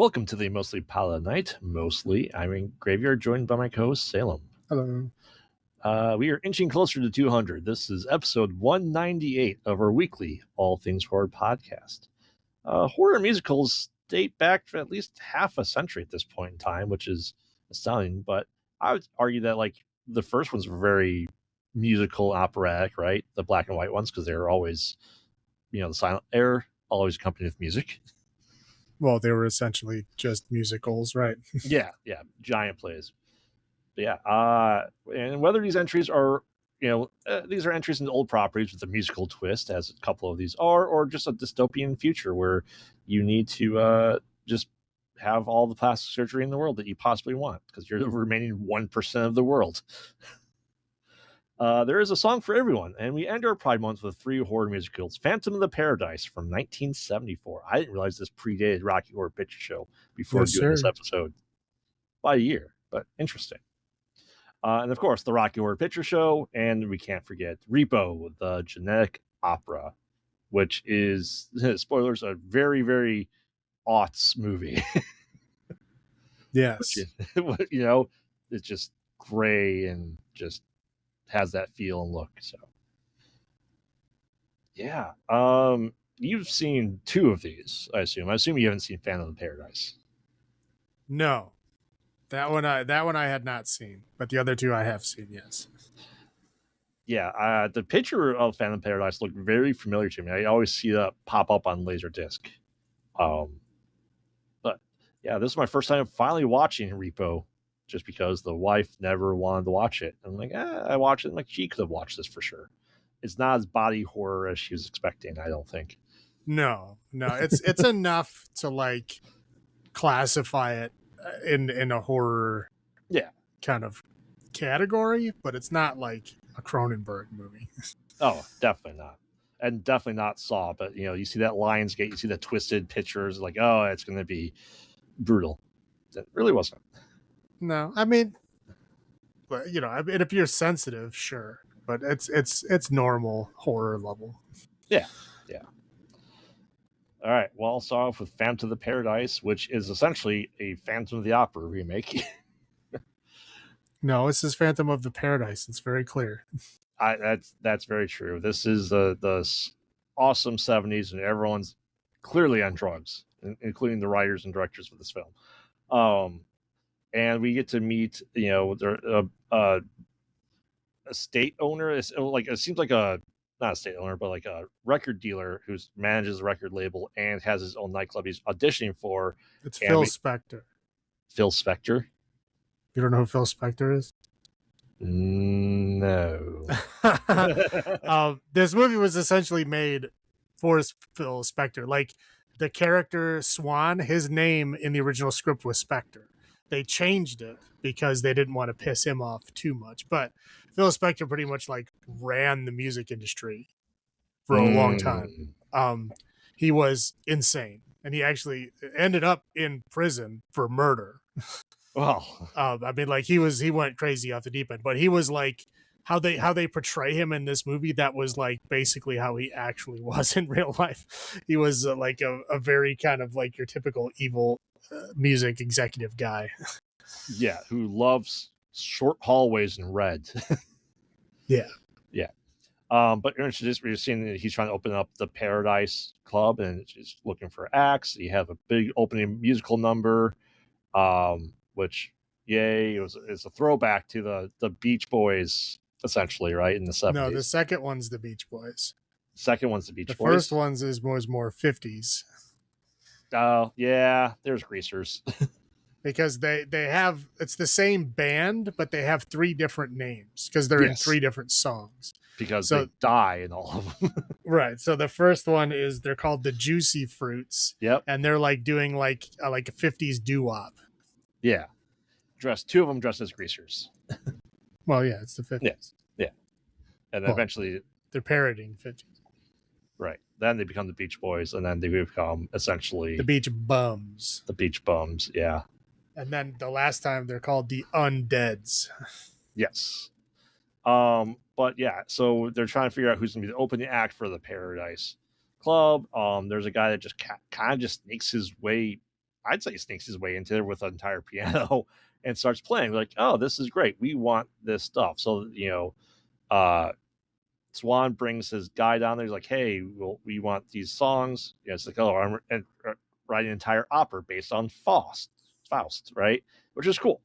Welcome to the Mostly PodOutatNight. Mostly, I'm in Graveyard, joined by my co-host Salem. Hello. We are inching closer to 200. This is episode 198 of our weekly All Things Horror podcast. Horror musicals date back for at least half a century at this point in time, which is astounding. But I would argue that like the first ones were very musical, operatic, right? The black and white ones, because they were always, the silent era, always accompanied with music. Well, they were essentially just musicals, right? yeah, giant plays. But yeah, and whether these entries are, these are entries into old properties with a musical twist, as a couple of these are, or just a dystopian future where you need to just have all the plastic surgery in the world that you possibly want because you're the remaining 1% of the world. There is a song for everyone, and we end our Pride Month with 3 horror musicals. Phantom of the Paradise from 1974. I didn't realize this predated Rocky Horror Picture Show before doing this episode by a year, but interesting. And of course, the Rocky Horror Picture Show, and we can't forget Repo, the genetic opera, which is, spoilers, a very, very aughts movie. Yes. It's just gray and just has that feel and look. So, yeah. You've seen 2 of these, I assume. I assume you haven't seen Phantom of the Paradise. No. That one I had not seen, but the other 2 I have seen, yes. Yeah, the picture of Phantom of Paradise looked very familiar to me. I always see that pop up on Laserdisc. But yeah, this is my first time finally watching Repo, just because the wife never wanted to watch it. I'm like, I watched it. I'm like, she could have watched this for sure. It's not as body horror as she was expecting, I don't think. No, it's enough to like classify it in a horror kind of category, but it's not like a Cronenberg movie. Oh, definitely not. And definitely not Saw, but you see that Lionsgate, you see the twisted pictures, like, oh, it's going to be brutal. It really wasn't. No, I mean, but if you're sensitive, sure, but it's normal horror level. Yeah. All right. Well, I'll start off with Phantom of the Paradise, which is essentially a Phantom of the Opera remake. No, this is Phantom of the Paradise. It's very clear. That's very true. This is the awesome 70s, and everyone's clearly on drugs, including the writers and directors of this film. And we get to meet, a estate owner. It seems like not a state owner, but like a record dealer who manages a record label and has his own nightclub he's auditioning for. It's Phil Spector. Phil Spector? You don't know who Phil Spector is? No. This movie was essentially made for Phil Spector. Like the character Swan, his name in the original script was Spector. They changed it because they didn't want to piss him off too much. But Phil Spector pretty much like ran the music industry for a long time. He was insane, and he actually ended up in prison for murder. Well, I mean, like he went crazy off the deep end, but he was like how they portray him in this movie. That was like basically how he actually was in real life. He was like a very kind of like your typical evil music executive guy. Yeah, who loves short hallways and red. Yeah. But you're seeing that he's trying to open up the Paradise Club, and he's looking for acts. You have a big opening musical number, which it's a throwback to the Beach Boys, essentially, right, in the 70s. No, the second one's the Beach Boys. Second one's the Beach Boys. The first one's was more 50s. Oh, yeah, there's Greasers. Because they have, it's the same band, but they have 3 different names because they're in 3 different songs. Because they die in all of them. Right. So the first one they're called the Juicy Fruits. Yep. And they're like doing like a 50s doo-wop. Yeah. 2 of them dressed as Greasers. Well, yeah, it's the 50s. Yeah. And eventually they're parodying 50s. Right. Then they become the Beach Boys, and then they become essentially the Beach Bums. The Beach Bums, yeah. And then the last time they're called the Undeads. Yes. But yeah, so they're trying to figure out who's going to be the opening act for the Paradise Club. There's a guy that just kind of just sneaks his way I'd say he sneaks his way into there with an entire piano and starts playing. Like, oh, this is great. We want this stuff. So, Swan brings his guy down there. He's like, hey, we want these songs. It's like, oh, I'm writing an entire opera based on Faust, right? Which is cool.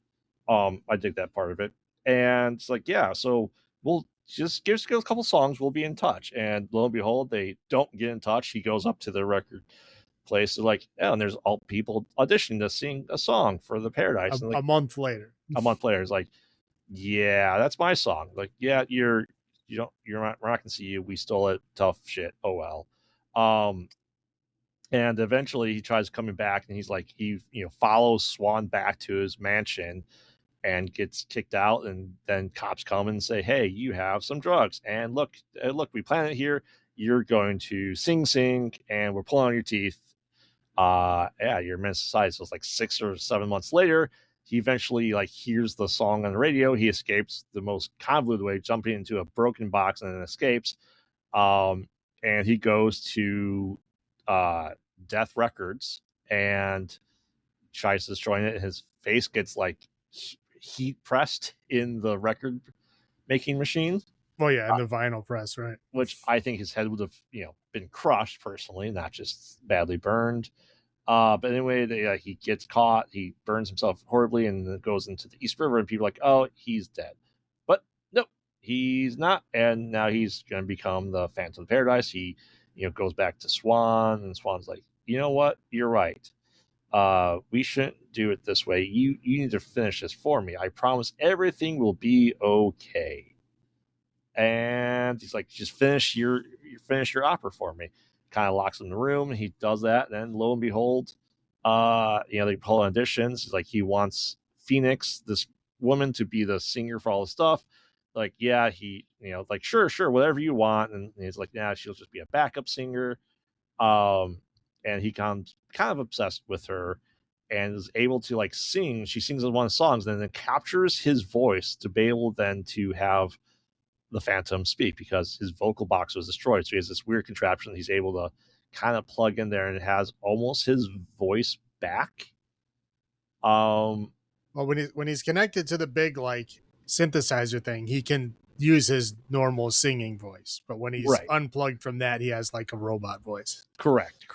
I dig that part of it. And it's like, yeah, so we'll just give us a couple songs. We'll be in touch. And lo and behold, they don't get in touch. He goes up to the record place. Like, oh, and there's all people auditioning to sing a song for the Paradise. A month later. A month later, it's like, yeah, that's my song. Like, yeah, we're not gonna see you. We stole it. Tough shit. Oh well. And eventually he tries coming back, and he's like, he follows Swan back to his mansion and gets kicked out, and then cops come and say, hey, you have some drugs, and look, we planted it here. You're going to sing, and we're pulling on your teeth. You're meant to society. So it's like 6 or 7 months later, he eventually hears the song on the radio. He escapes the most convoluted way, jumping into a broken box, and then escapes. And he goes to Death Records and tries destroying it. His face gets heat pressed in the record making machine. Well, yeah, in the vinyl press, right? Which I think his head would have, been crushed personally, not just badly burned. But anyway, he gets caught. He burns himself horribly and goes into the East River, and people are like, oh, he's dead. But no, he's not. And now he's going to become the Phantom of Paradise. He, goes back to Swan, and Swan's like, you know what? You're right. We shouldn't do it this way. You need to finish this for me. I promise everything will be okay. And he's like, just finish your opera for me. Kind of locks him in the room, and he does that. And then lo and behold, they pull auditions. He's like, he wants Phoenix, this woman, to be the singer for all the stuff. Like, yeah, sure, whatever you want. And he's like, yeah, she'll just be a backup singer. And he comes kind of obsessed with her and is able to sing. She sings one of the songs, and then captures his voice to be able then to have the Phantom speak, because his vocal box was destroyed. So he has this weird contraption he's able to kind of plug in there, and it has almost his voice back. Well, when he's connected to the big synthesizer thing, he can use his normal singing voice. But when he's unplugged from that, he has a robot voice. Correct.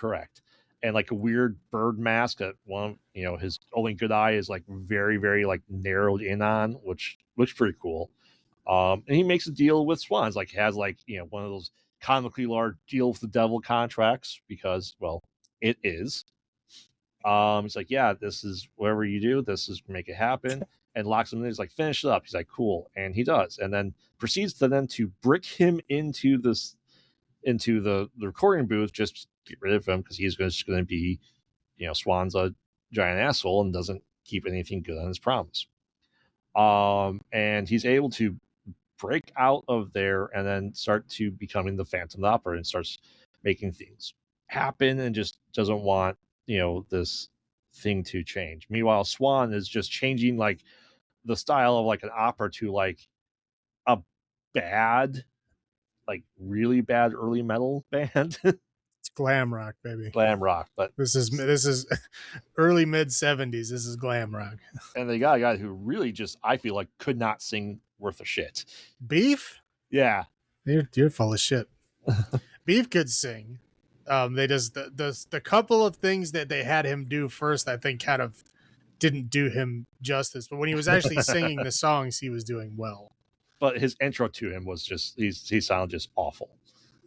And a weird bird mask that his only good eye is very, very narrowed in on, which looks pretty cool. And he makes a deal with Swans, has one of those comically large deal with the devil contracts, because, well, it is. He's like, yeah, this is whatever you do, this is make it happen, and locks him in. He's like, finish it up. He's like, cool, and he does, and then proceeds to brick him into the recording booth, just get rid of him, because he's just going to be, Swan's a giant asshole and doesn't keep anything good on his promise. And he's able to break out of there and then start to becoming the Phantom of the Opera, and starts making things happen, and just doesn't want this thing to change. Meanwhile, Swan is just changing the style of an opera to a bad, really bad early metal band. It's glam rock, baby. Glam rock, but this is early mid 70s. This is glam rock. And they got a guy who really just, I feel like, could not sing worth a shit. Beef? Yeah, you're full of shit. Beef could sing. They just the couple of things that they had him do first, I think, kind of didn't do him justice. But when he was actually singing the songs, he was doing well. But his intro to him was just, he sounded just awful.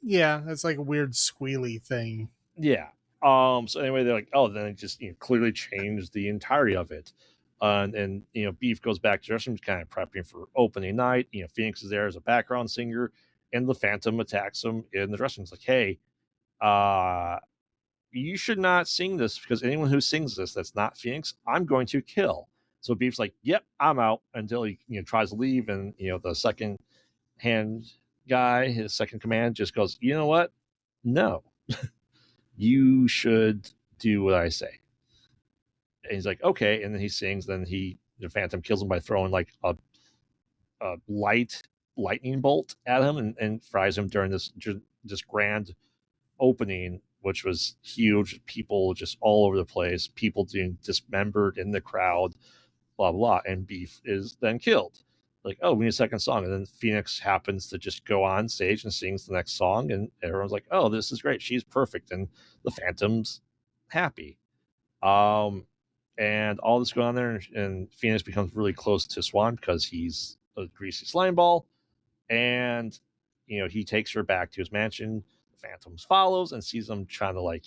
Yeah, that's a weird squealy thing. Yeah. So anyway, they're like, oh, then it just clearly changed the entirety of it. And Beef goes back to the restroom, kind of prepping for opening night. Phoenix is there as a background singer, and the Phantom attacks him in the restroom. It's like, hey, you should not sing this, because anyone who sings this that's not Phoenix, I'm going to kill. So Beef's like, yep, I'm out, until he tries to leave, and the second hand guy, his second command, just goes, you know what? No. You should do what I say. And he's like, okay, and then he sings. Then the Phantom kills him by throwing a lightning bolt at him, and fries him during this grand opening, which was huge. People just all over the place. People being dismembered in the crowd. Blah blah. And Beef is then killed. Like, oh, we need a second song, and then Phoenix happens to just go on stage and sings the next song, and everyone's like, oh, this is great. She's perfect, and the Phantom's happy. And all this going on there, and Phoenix becomes really close to Swan because he's a greasy slime ball, and he takes her back to his mansion. The Phantom follows and sees them trying to like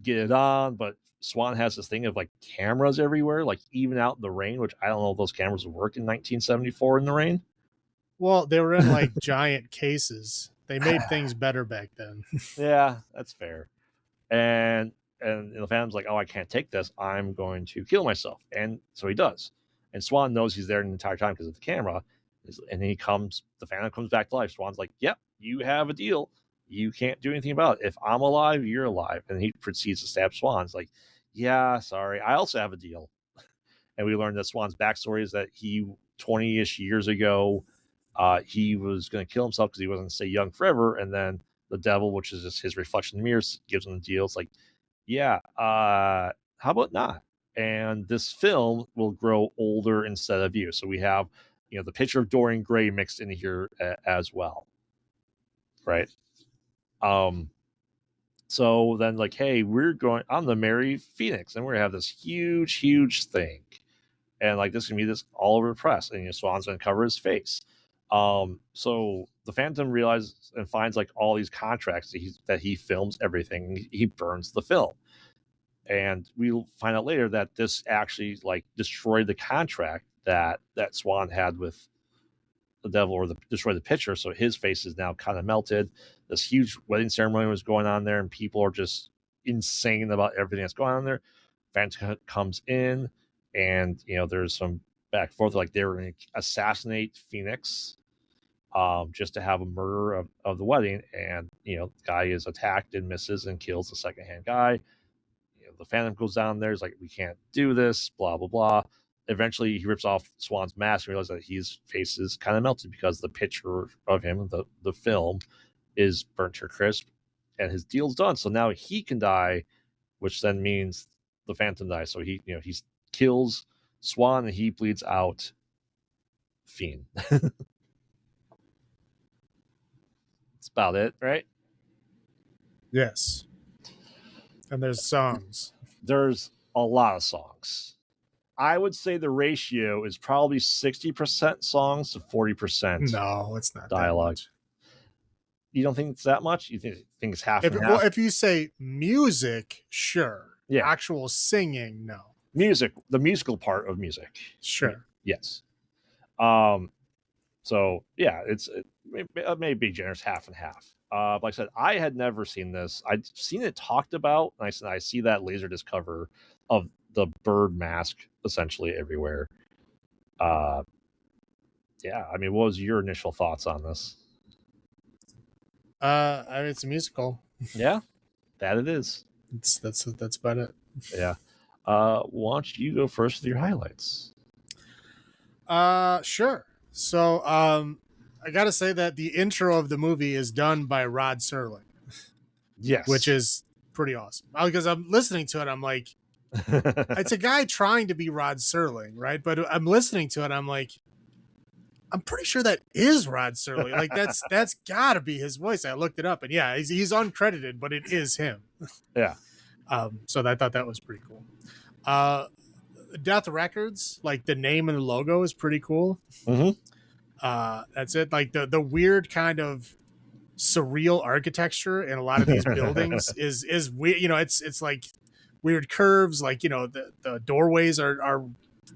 get it on, but Swan has this thing of like cameras everywhere, like even out in the rain, which I don't know if those cameras would work in 1974 in the rain. Well, they were in like giant cases. They made things better back then. Yeah, that's fair. And the Phantom's like, oh, I can't take this. I'm going to kill myself. And so he does. And Swan knows he's there the entire time because of the camera. And then the Phantom comes back to life. Swan's like, yep, you have a deal. You can't do anything about it. If I'm alive, you're alive. And he proceeds to stab Swan. It's like, yeah, sorry. I also have a deal. And we learned that Swan's backstory is that he, 20-ish years ago, he was going to kill himself because he wasn't going to stay young forever. And then the devil, which is just his reflection in the mirrors, gives him the deal. It's like, yeah, how about not? And this film will grow older instead of you. So we have, the picture of Dorian Gray mixed in here as well. Right. So then like, hey, I'm going to marry Phoenix, and we're gonna have this huge, huge thing. And like, this is gonna be this all over the press, and Swan's gonna cover his face. So the Phantom realizes and finds like all these contracts that he films everything. He burns the film. And we'll find out later that this actually like destroyed the contract that Swan had with the devil, or destroy the picture. So his face is now kind of melted. This huge wedding ceremony was going on there, and people are just insane about everything that's going on there. Phantom comes in, and there's some back and forth, like they were going to assassinate Phoenix, just to have a murder of the wedding. And the guy is attacked and misses and kills the secondhand guy. The Phantom goes down there. He's like, we can't do this, blah blah blah. Eventually he rips off Swan's mask and realizes that his face is kind of melted because the picture of him, the film, is burnt to crisp, and his deal's done. So now he can die, which then means the Phantom dies. So he kills Swan, and he bleeds out Fiend. That's about it, right? Yes. And there's songs. There's a lot of songs. I would say the ratio is probably 60% songs to 40%. No, it's not dialogue. You don't think it's that much? You think it's half and half? Well, if you say music, sure. Yeah. Actual singing, no. Music, the musical part of music. Sure. Yes. So yeah, it may be generous, half and half. Like I said, I had never seen this. I'd seen it talked about, and I see that Laserdisc cover of the bird mask essentially everywhere. Yeah, I mean, what was your initial thoughts on this? I mean, it's a musical. Yeah, that it is. That's about it. Yeah. Why don't you go first with your highlights? Sure. So, I gotta say that the intro of the movie is done by Rod Serling. Yes. Which is pretty awesome. Because I'm listening to it, I'm like, it's a guy trying to be Rod Serling, right? But I'm listening to it, I'm like, I'm pretty sure that is Rod Serling. Like that's gotta be his voice. I looked it up, and yeah, he's uncredited, but it is him. Yeah. So I thought that was pretty cool. Death Records, like the name and the logo is pretty cool. Mm-hmm. That's it. Like the weird kind of surreal architecture in a lot of these buildings is weird. It's like weird curves. Like the doorways are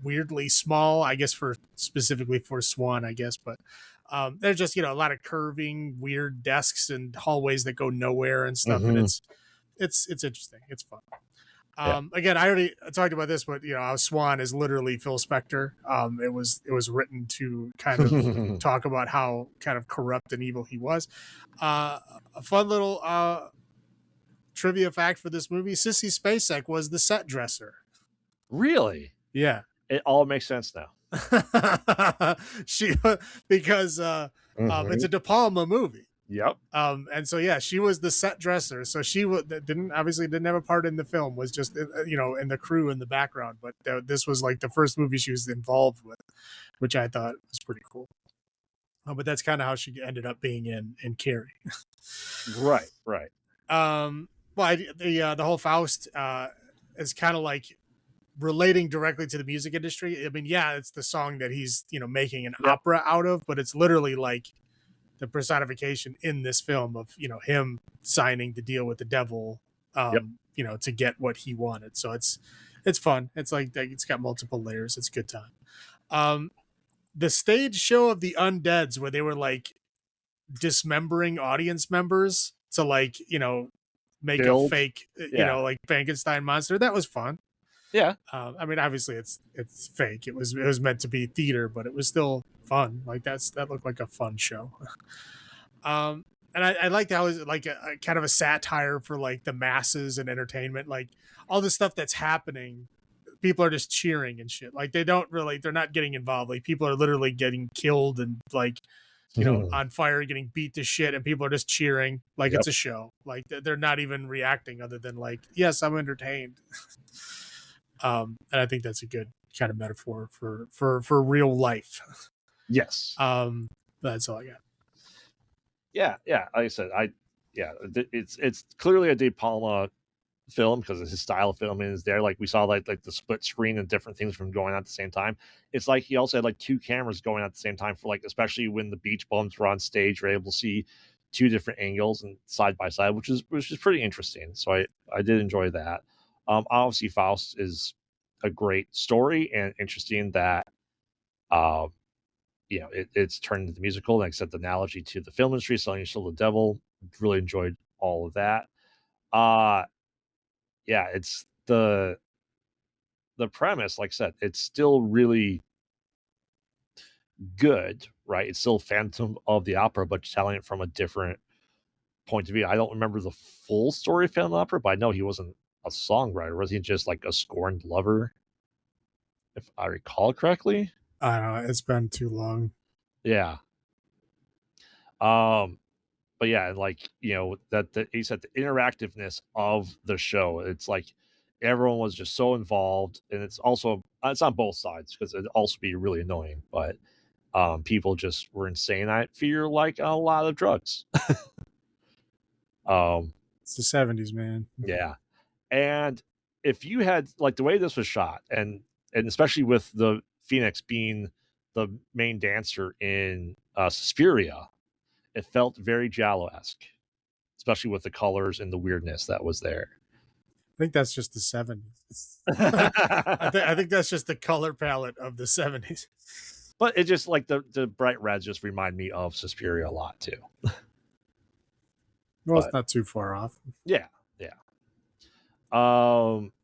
weirdly small. I guess specifically for Swan. I guess, but there's just a lot of curving, weird desks and hallways that go nowhere and stuff. Mm-hmm. And it's interesting. It's fun. Again, I already talked about this, but Swan is literally Phil Spector. It was written to kind of talk about how kind of corrupt and evil he was. A fun little trivia fact for this movie: Sissy Spacek was the set dresser. Really? Yeah. It all makes sense now. Because it's a De Palma movie. Yep. And so yeah, she was the set dresser. So she didn't have a part in the film. Was just in the crew in the background. But this was like the first movie she was involved with, which I thought was pretty cool. But that's kind of how she ended up being in Carrie. Right. Well, the whole Faust is kind of like relating directly to the music industry. I mean, yeah, it's the song that he's making an opera out of, but it's literally like the personification in this film of him signing the deal with the devil, to get what he wanted. So it's fun. It's like it's got multiple layers. It's a good time. The stage show of the Undeads, where they were like dismembering audience members to like make a fake like Frankenstein monster, that was fun. I mean, obviously it's fake. It was meant to be theater, but it was still fun. Like that looked like a fun show. And I liked how it was like a kind of a satire for like the masses and entertainment. Like all the stuff that's happening, people are just cheering and shit. Like they're not getting involved. Like people are literally getting killed and like on fire, getting beat to shit, and people are just cheering like it's a show. Like they're not even reacting other than like, yes, I'm entertained. And I think that's a good kind of metaphor for real life. Yes. That's all I got. Yeah. Like I said, it's clearly a De Palma film because his style of filming is there. Like we saw like the split screen and different things from going on at the same time. It's like he also had like two cameras going at the same time for like, especially when the Beach Bums were on stage, you're able to see two different angles and side by side, which is pretty interesting. So I did enjoy that. Obviously Faust is a great story and interesting that it's turned into musical. Like I said, the analogy to the film industry, selling your soul to the devil, really enjoyed all of that. It's the premise, like I said, it's still really good, right? It's still Phantom of the Opera, but telling it from a different point of view. I don't remember the full story of Phantom of the Opera, but I know he wasn't a songwriter. Was he just like a scorned lover, if I recall correctly? I don't know. It's been too long. Yeah. But yeah, like that he said the interactiveness of the show. It's like everyone was just so involved, and it's on both sides because it'd also be really annoying. But people just were insane. I fear like a lot of drugs. It's the 70s, man. Yeah, and if you had like the way this was shot, and especially with the Phoenix being the main dancer in Suspiria, it felt very Giallo-esque, especially with the colors and the weirdness that was there. I think that's just the 70s. I think that's just the color palette of the 70s. But it just like the bright reds just remind me of Suspiria a lot too. Well, it's not too far off. Yeah.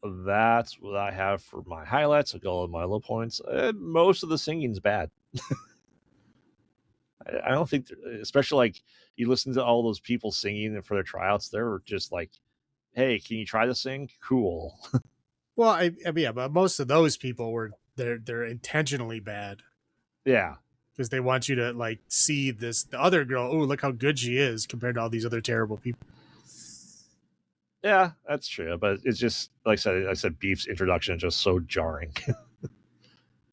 That's what I have for my highlights. I'll go with my low points. Most of the singing's bad. I don't think, especially like you listen to all those people singing for their tryouts, they're just like, "Hey, can you try to sing?" Cool. Well, I mean, yeah, but most of those people they're intentionally bad. Yeah, because they want you to like see the other girl. Oh, look how good she is compared to all these other terrible people. Yeah, that's true. But it's just like I said, Beef's introduction is just so jarring.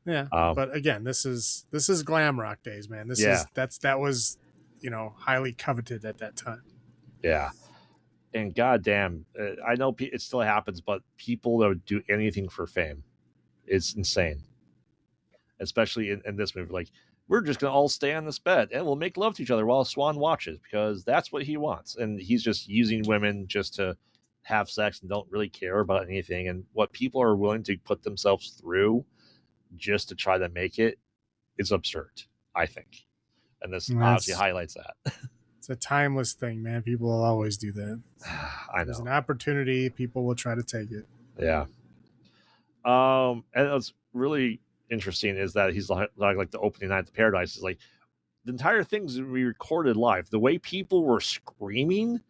Yeah, but again, this is glam rock days, man. That was highly coveted at that time. Yeah, and goddamn, I know it still happens, but people that would do anything for fame, it's insane. Especially in this movie, like we're just gonna all stay on this bed and we'll make love to each other while Swan watches because that's what he wants, and he's just using women just to have sex and don't really care about anything. And what people are willing to put themselves through just to try to make it is absurd, I think. And this obviously highlights that. It's a timeless thing, man. People will always do that. I know. There's an opportunity, people will try to take it. Yeah. And what's really interesting is that he's like the opening night at the Paradise is like the entire thing's we recorded live. The way people were screaming,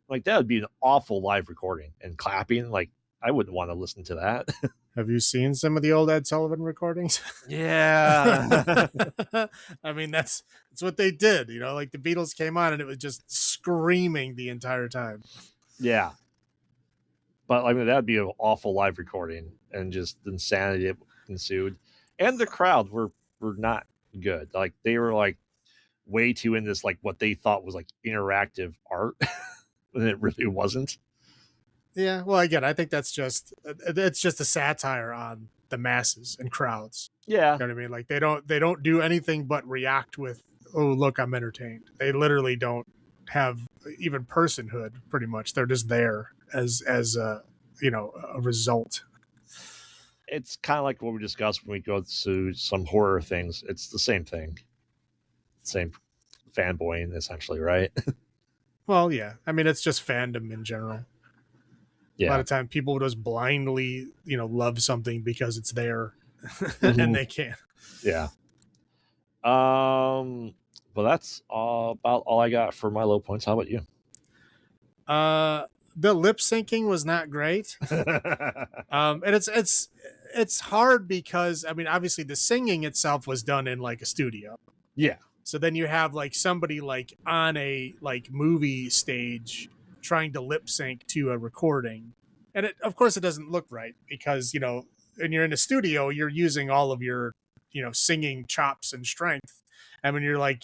like that would be an awful live recording and clapping. Like I wouldn't want to listen to that. Have you seen some of the old Ed Sullivan recordings? Yeah. I mean, that's what they did. Like the Beatles came on and it was just screaming the entire time. Yeah. But I mean, that'd be an awful live recording, and just the insanity that ensued. And the crowd were not good. Like they were like way too in this like what they thought was like interactive art, and it really wasn't. Yeah, well, again, I think it's just a satire on the masses and crowds. Yeah, you know what I mean. Like they don't do anything but react with, "Oh, look, I'm entertained." They literally don't have even personhood. Pretty much, they're just there as a a result. it's kind of like what we discussed when we go to some horror things. It's the same thing, same fanboying essentially, right? Well, yeah, I mean, it's just fandom in general. Yeah. A lot of time people just blindly, love something because it's there and they can't. Yeah. But that's about all I got for my low points. How about you? The lip syncing was not great. And it's hard because, I mean, obviously the singing itself was done in like a studio. Yeah. So then you have like somebody like on a like movie stage trying to lip sync to a recording. And of course it doesn't look right because, when you're in a studio, you're using all of your, singing chops and strength. And when you're like,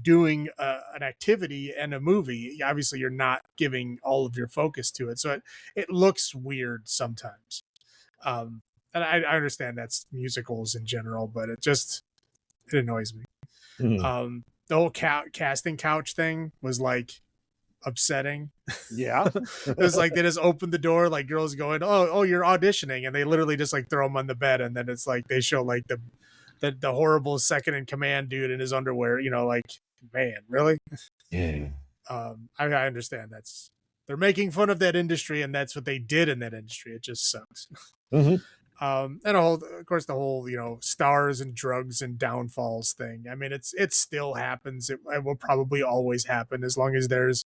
doing an activity and a movie, obviously you're not giving all of your focus to it. So it looks weird sometimes. And I understand that's musicals in general, but it annoys me. Mm-hmm. The whole casting couch thing was like upsetting. Yeah. It was like they just opened the door, like girls going, "Oh, you're auditioning," and they literally just like throw them on the bed, and then it's like they show like the horrible second in command dude in his underwear. Like, man, really? Yeah. I understand they're making fun of that industry, and that's what they did in that industry. It just sucks. Mm-hmm. And of course, the whole stars and drugs and downfalls thing. I mean, it still happens. It will probably always happen as long as there's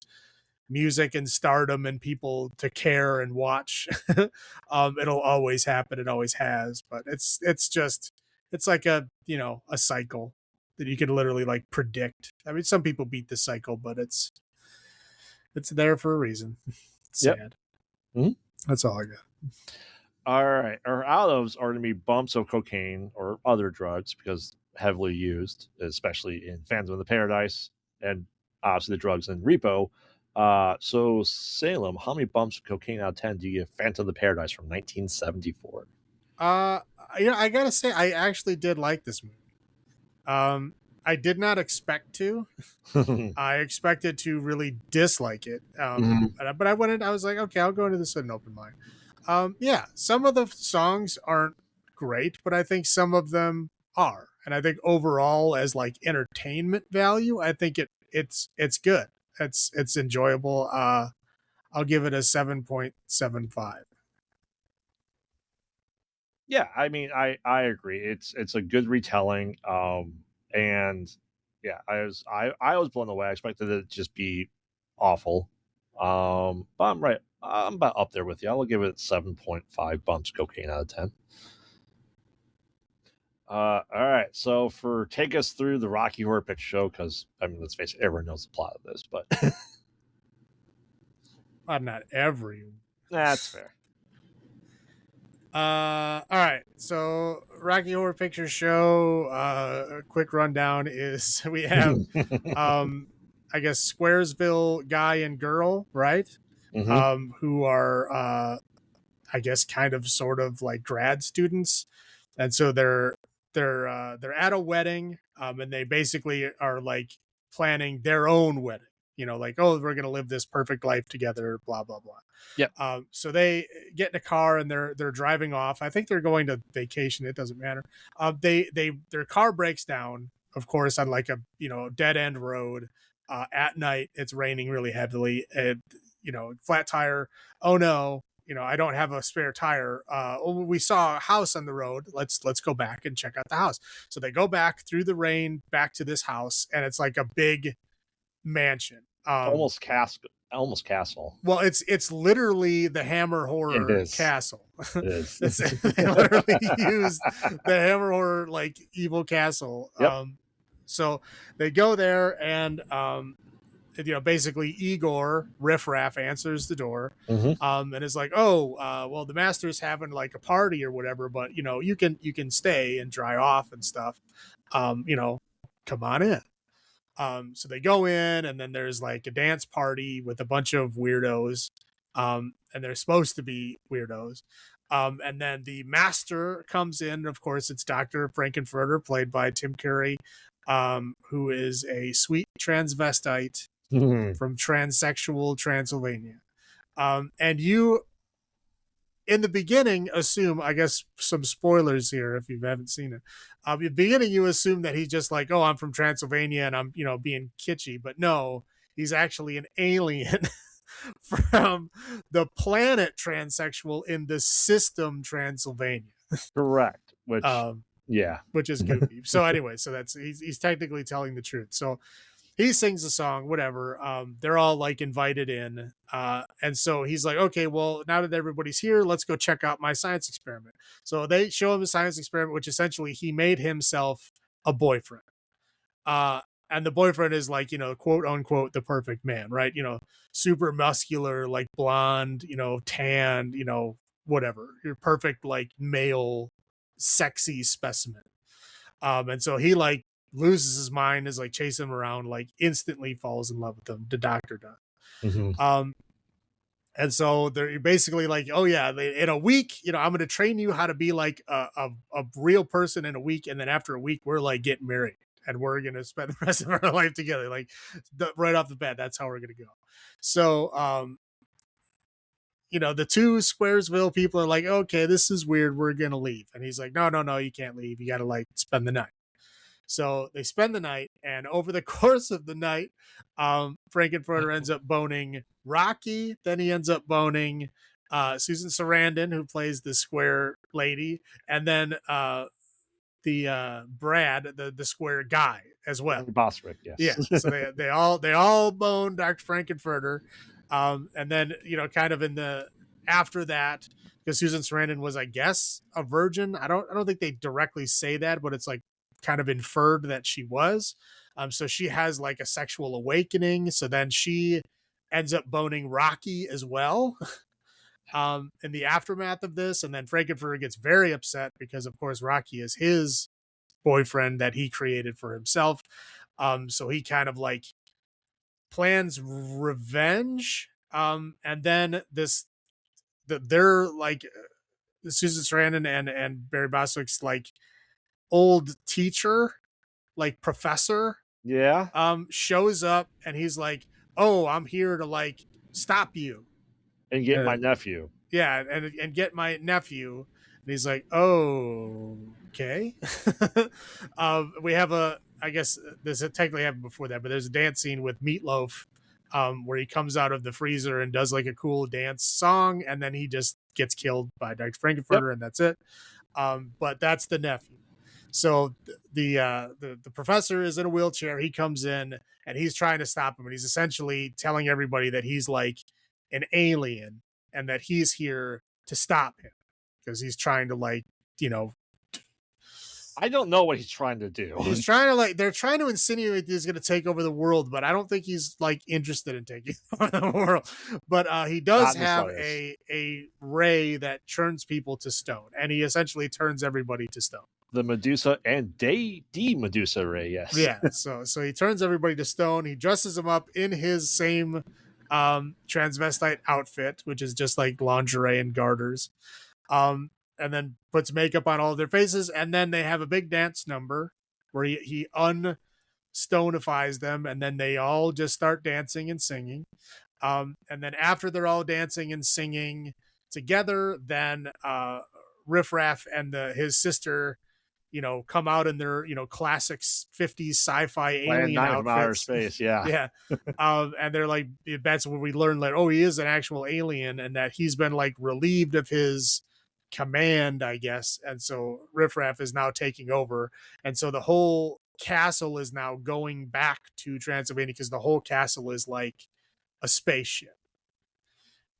music and stardom and people to care and watch. It'll always happen. It always has. But it's like a a cycle that you can literally like predict. I mean, some people beat the cycle, but it's there for a reason. It's Yep. sad. Mm-hmm. That's all I got. All right. Our olives are going to be bumps of cocaine or other drugs because heavily used, especially in Phantom of the Paradise and obviously the drugs in Repo. So Salem, how many bumps of cocaine out of 10 do you give Phantom of the Paradise from 1974? I gotta say, I actually did like this movie. I did not expect to. I expected to really dislike it. But I went in, I was like, okay, I'll go into this with an open mind. Yeah, some of the songs aren't great, but I think some of them are. And I think overall, as like entertainment value, I think it's good. It's enjoyable. I'll give it a 7.75. Yeah, I mean, I agree. It's a good retelling. And yeah, I was blown away. I expected it to just be awful. But I'm right. I'm about up there with you. I'll give it 7.5 bumps cocaine out of 10. All right. So for take us through the Rocky Horror Picture Show, because I mean, let's face it, everyone knows the plot of this, but Not everyone. That's fair. All right. So Rocky Horror Picture Show. A quick rundown is we have, I guess Squaresville guy and girl, right? Mm-hmm. Who are, I guess, kind of, sort of like grad students, and so they're at a wedding, and they basically are like planning their own wedding. Like, oh, we're gonna live this perfect life together, blah blah blah. Yep. So they get in a car and they're driving off. I think they're going to vacation. It doesn't matter. Their car breaks down, of course, on like a dead end road. At night, it's raining really heavily, and flat tire. Oh no, I don't have a spare tire. We saw a house on the road. Let's go back and check out the house. So they go back through the rain back to this house, and it's like a big mansion. Almost castle. almost castle. Well, it's literally the Hammer Horror castle. It is. They literally used the Hammer Horror like evil castle. Yep. So they go there, and basically Igor Riffraff answers the door, and is like, oh, well, the master's having like a party or whatever, but you can stay and dry off and stuff. Come on in. So they go in, and then there's like a dance party with a bunch of weirdos, and they're supposed to be weirdos. And then the master comes in. Of course, it's Dr. Frankenfurter, played by Tim Curry, who is a sweet transvestite from transsexual Transylvania. And you, in the beginning, assume, I guess some spoilers here if you haven't seen it. In the beginning, you assume that he's just like, oh, I'm from Transylvania and I'm, being kitschy. But no, he's actually an alien from the planet transsexual in the system Transylvania. Correct. Which, which is goofy. So anyway, so that's he's technically telling the truth. So he sings a song, whatever. They're all like invited in. And so he's like, okay, well, now that everybody's here, let's go check out my science experiment. So they show him a science experiment, which essentially he made himself a boyfriend. And the boyfriend is like, quote unquote, the perfect man, right? Super muscular, like blonde, tanned, whatever. Your perfect, like male, sexy specimen. And so he like loses his mind, is like chasing him around, like instantly falls in love with him. The doctor does. And so they're basically like, oh yeah, in a week, I'm going to train you how to be like a real person in a week. And then after a week, we're like getting married and we're going to spend the rest of our life together. Like right off the bat, that's how we're going to go. So, the two Squaresville people are like, okay, this is weird. We're going to leave. And he's like, no, you can't leave. You got to like spend the night. So they spend the night, and over the course of the night, Frankenfurter ends up boning Rocky. Then he ends up boning Susan Sarandon, who plays the square lady, and then the Brad, the square guy as well. Boswick, yes. Yeah. So they all bone Dr. Frankenfurter, and then kind of in the after that, because Susan Sarandon was, I guess, a virgin. I don't think they directly say that, but it's like kind of inferred that she was. So she has like a sexual awakening. So then she ends up boning Rocky as well. In the aftermath of this, and then Frankenfurter gets very upset because, of course, Rocky is his boyfriend that he created for himself. So he kind of like plans revenge. And then they're like Susan Sarandon and Barry Bostwick's like old teacher, like professor, shows up, and he's like, oh, I'm here to like stop you and get my nephew. Yeah, and get my nephew. And he's like, oh, okay. We have I guess this had technically happened before that, but there's a dance scene with Meatloaf, where he comes out of the freezer and does like a cool dance song, and then he just gets killed by Dr. Frankenfurter, and that's it. But that's the nephew. So the professor is in a wheelchair. He comes in and he's trying to stop him, and he's essentially telling everybody that he's like an alien and that he's here to stop him because he's trying to like, I don't know what he's trying to do. He's trying to like, they're trying to insinuate that he's going to take over the world, but I don't think he's like interested in taking over the world. But he does have a ray that turns people to stone, and he essentially turns everybody to stone. The Medusa and the Medusa ray, yes. Yeah, so he turns everybody to stone. He dresses them up in his same transvestite outfit, which is just like lingerie and garters, and then puts makeup on all of their faces, and then they have a big dance number where he unstonifies them, and then they all just start dancing and singing, and then after they're all dancing and singing together, then Riffraff and his sister come out in their, classic 50s sci-fi alien outfits. Outer space, yeah. And they're like, that's when we learn that, oh, he is an actual alien and that he's been like relieved of his command, I guess. And so Riffraff is now taking over. And so the whole castle is now going back to Transylvania because the whole castle is like a spaceship.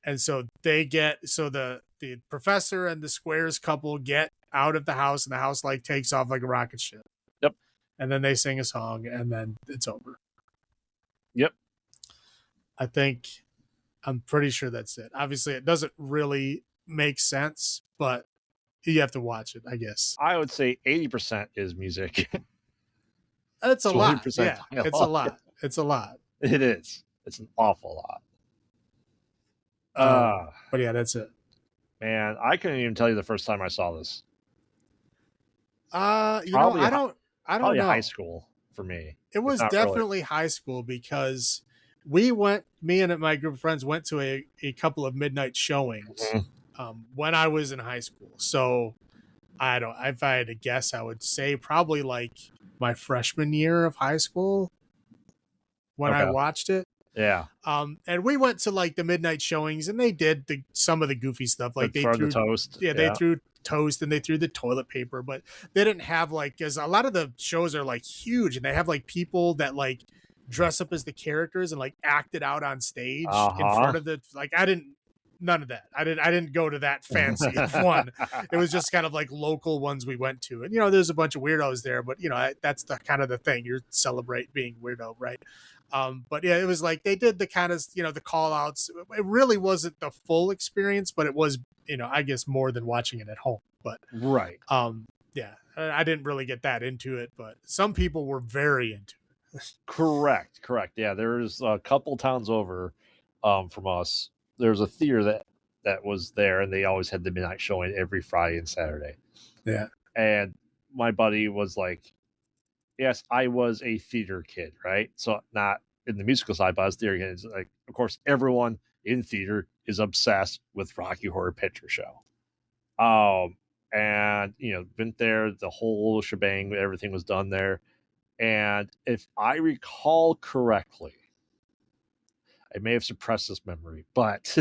And so the professor and the Squares couple get out of the house, and the house like takes off like a rocket ship. Yep. And then they sing a song, and then it's over. Yep. I'm pretty sure that's it. Obviously, it doesn't really make sense, but you have to watch it, I guess. I would say 80% is music. That's a lot. Yeah, it's a lot. It's a lot. It is. It's an awful lot. But yeah, that's it. Man, I couldn't even tell you the first time I saw this. I don't know. High school for me. It was definitely high school because me and my group of friends went to a couple of midnight showings when I was in high school. So if I had to guess, I would say probably like my freshman year of high school when I watched it. Yeah. And we went to like the midnight showings, and they did some of the goofy stuff. Like they threw the toast. Yeah, they threw toast and they threw the toilet paper, but they didn't have like, because a lot of the shows are like huge, and they have like people that like dress up as the characters and like act it out on stage in front of the none of that. I didn't go to that fancy one. It was just kind of like local ones we went to. And, there's a bunch of weirdos there, but, that's the kind of the thing. You celebrate being weirdo, right? But yeah, it was like they did the kind of, the call outs. It really wasn't the full experience, but it was, I guess more than watching it at home. But right. Yeah, I didn't really get that into it, but some people were very into it. Correct. Yeah, there's a couple towns over from us. There's a theater that was there, and they always had the midnight showing every Friday and Saturday. Yeah. And my buddy was like, yes, I was a theater kid, right? So not in the musical side, but I was theater kid. It's like, of course, everyone in theater is obsessed with Rocky Horror Picture Show. And, been there, the whole shebang, everything was done there. And if I recall correctly, I may have suppressed this memory, but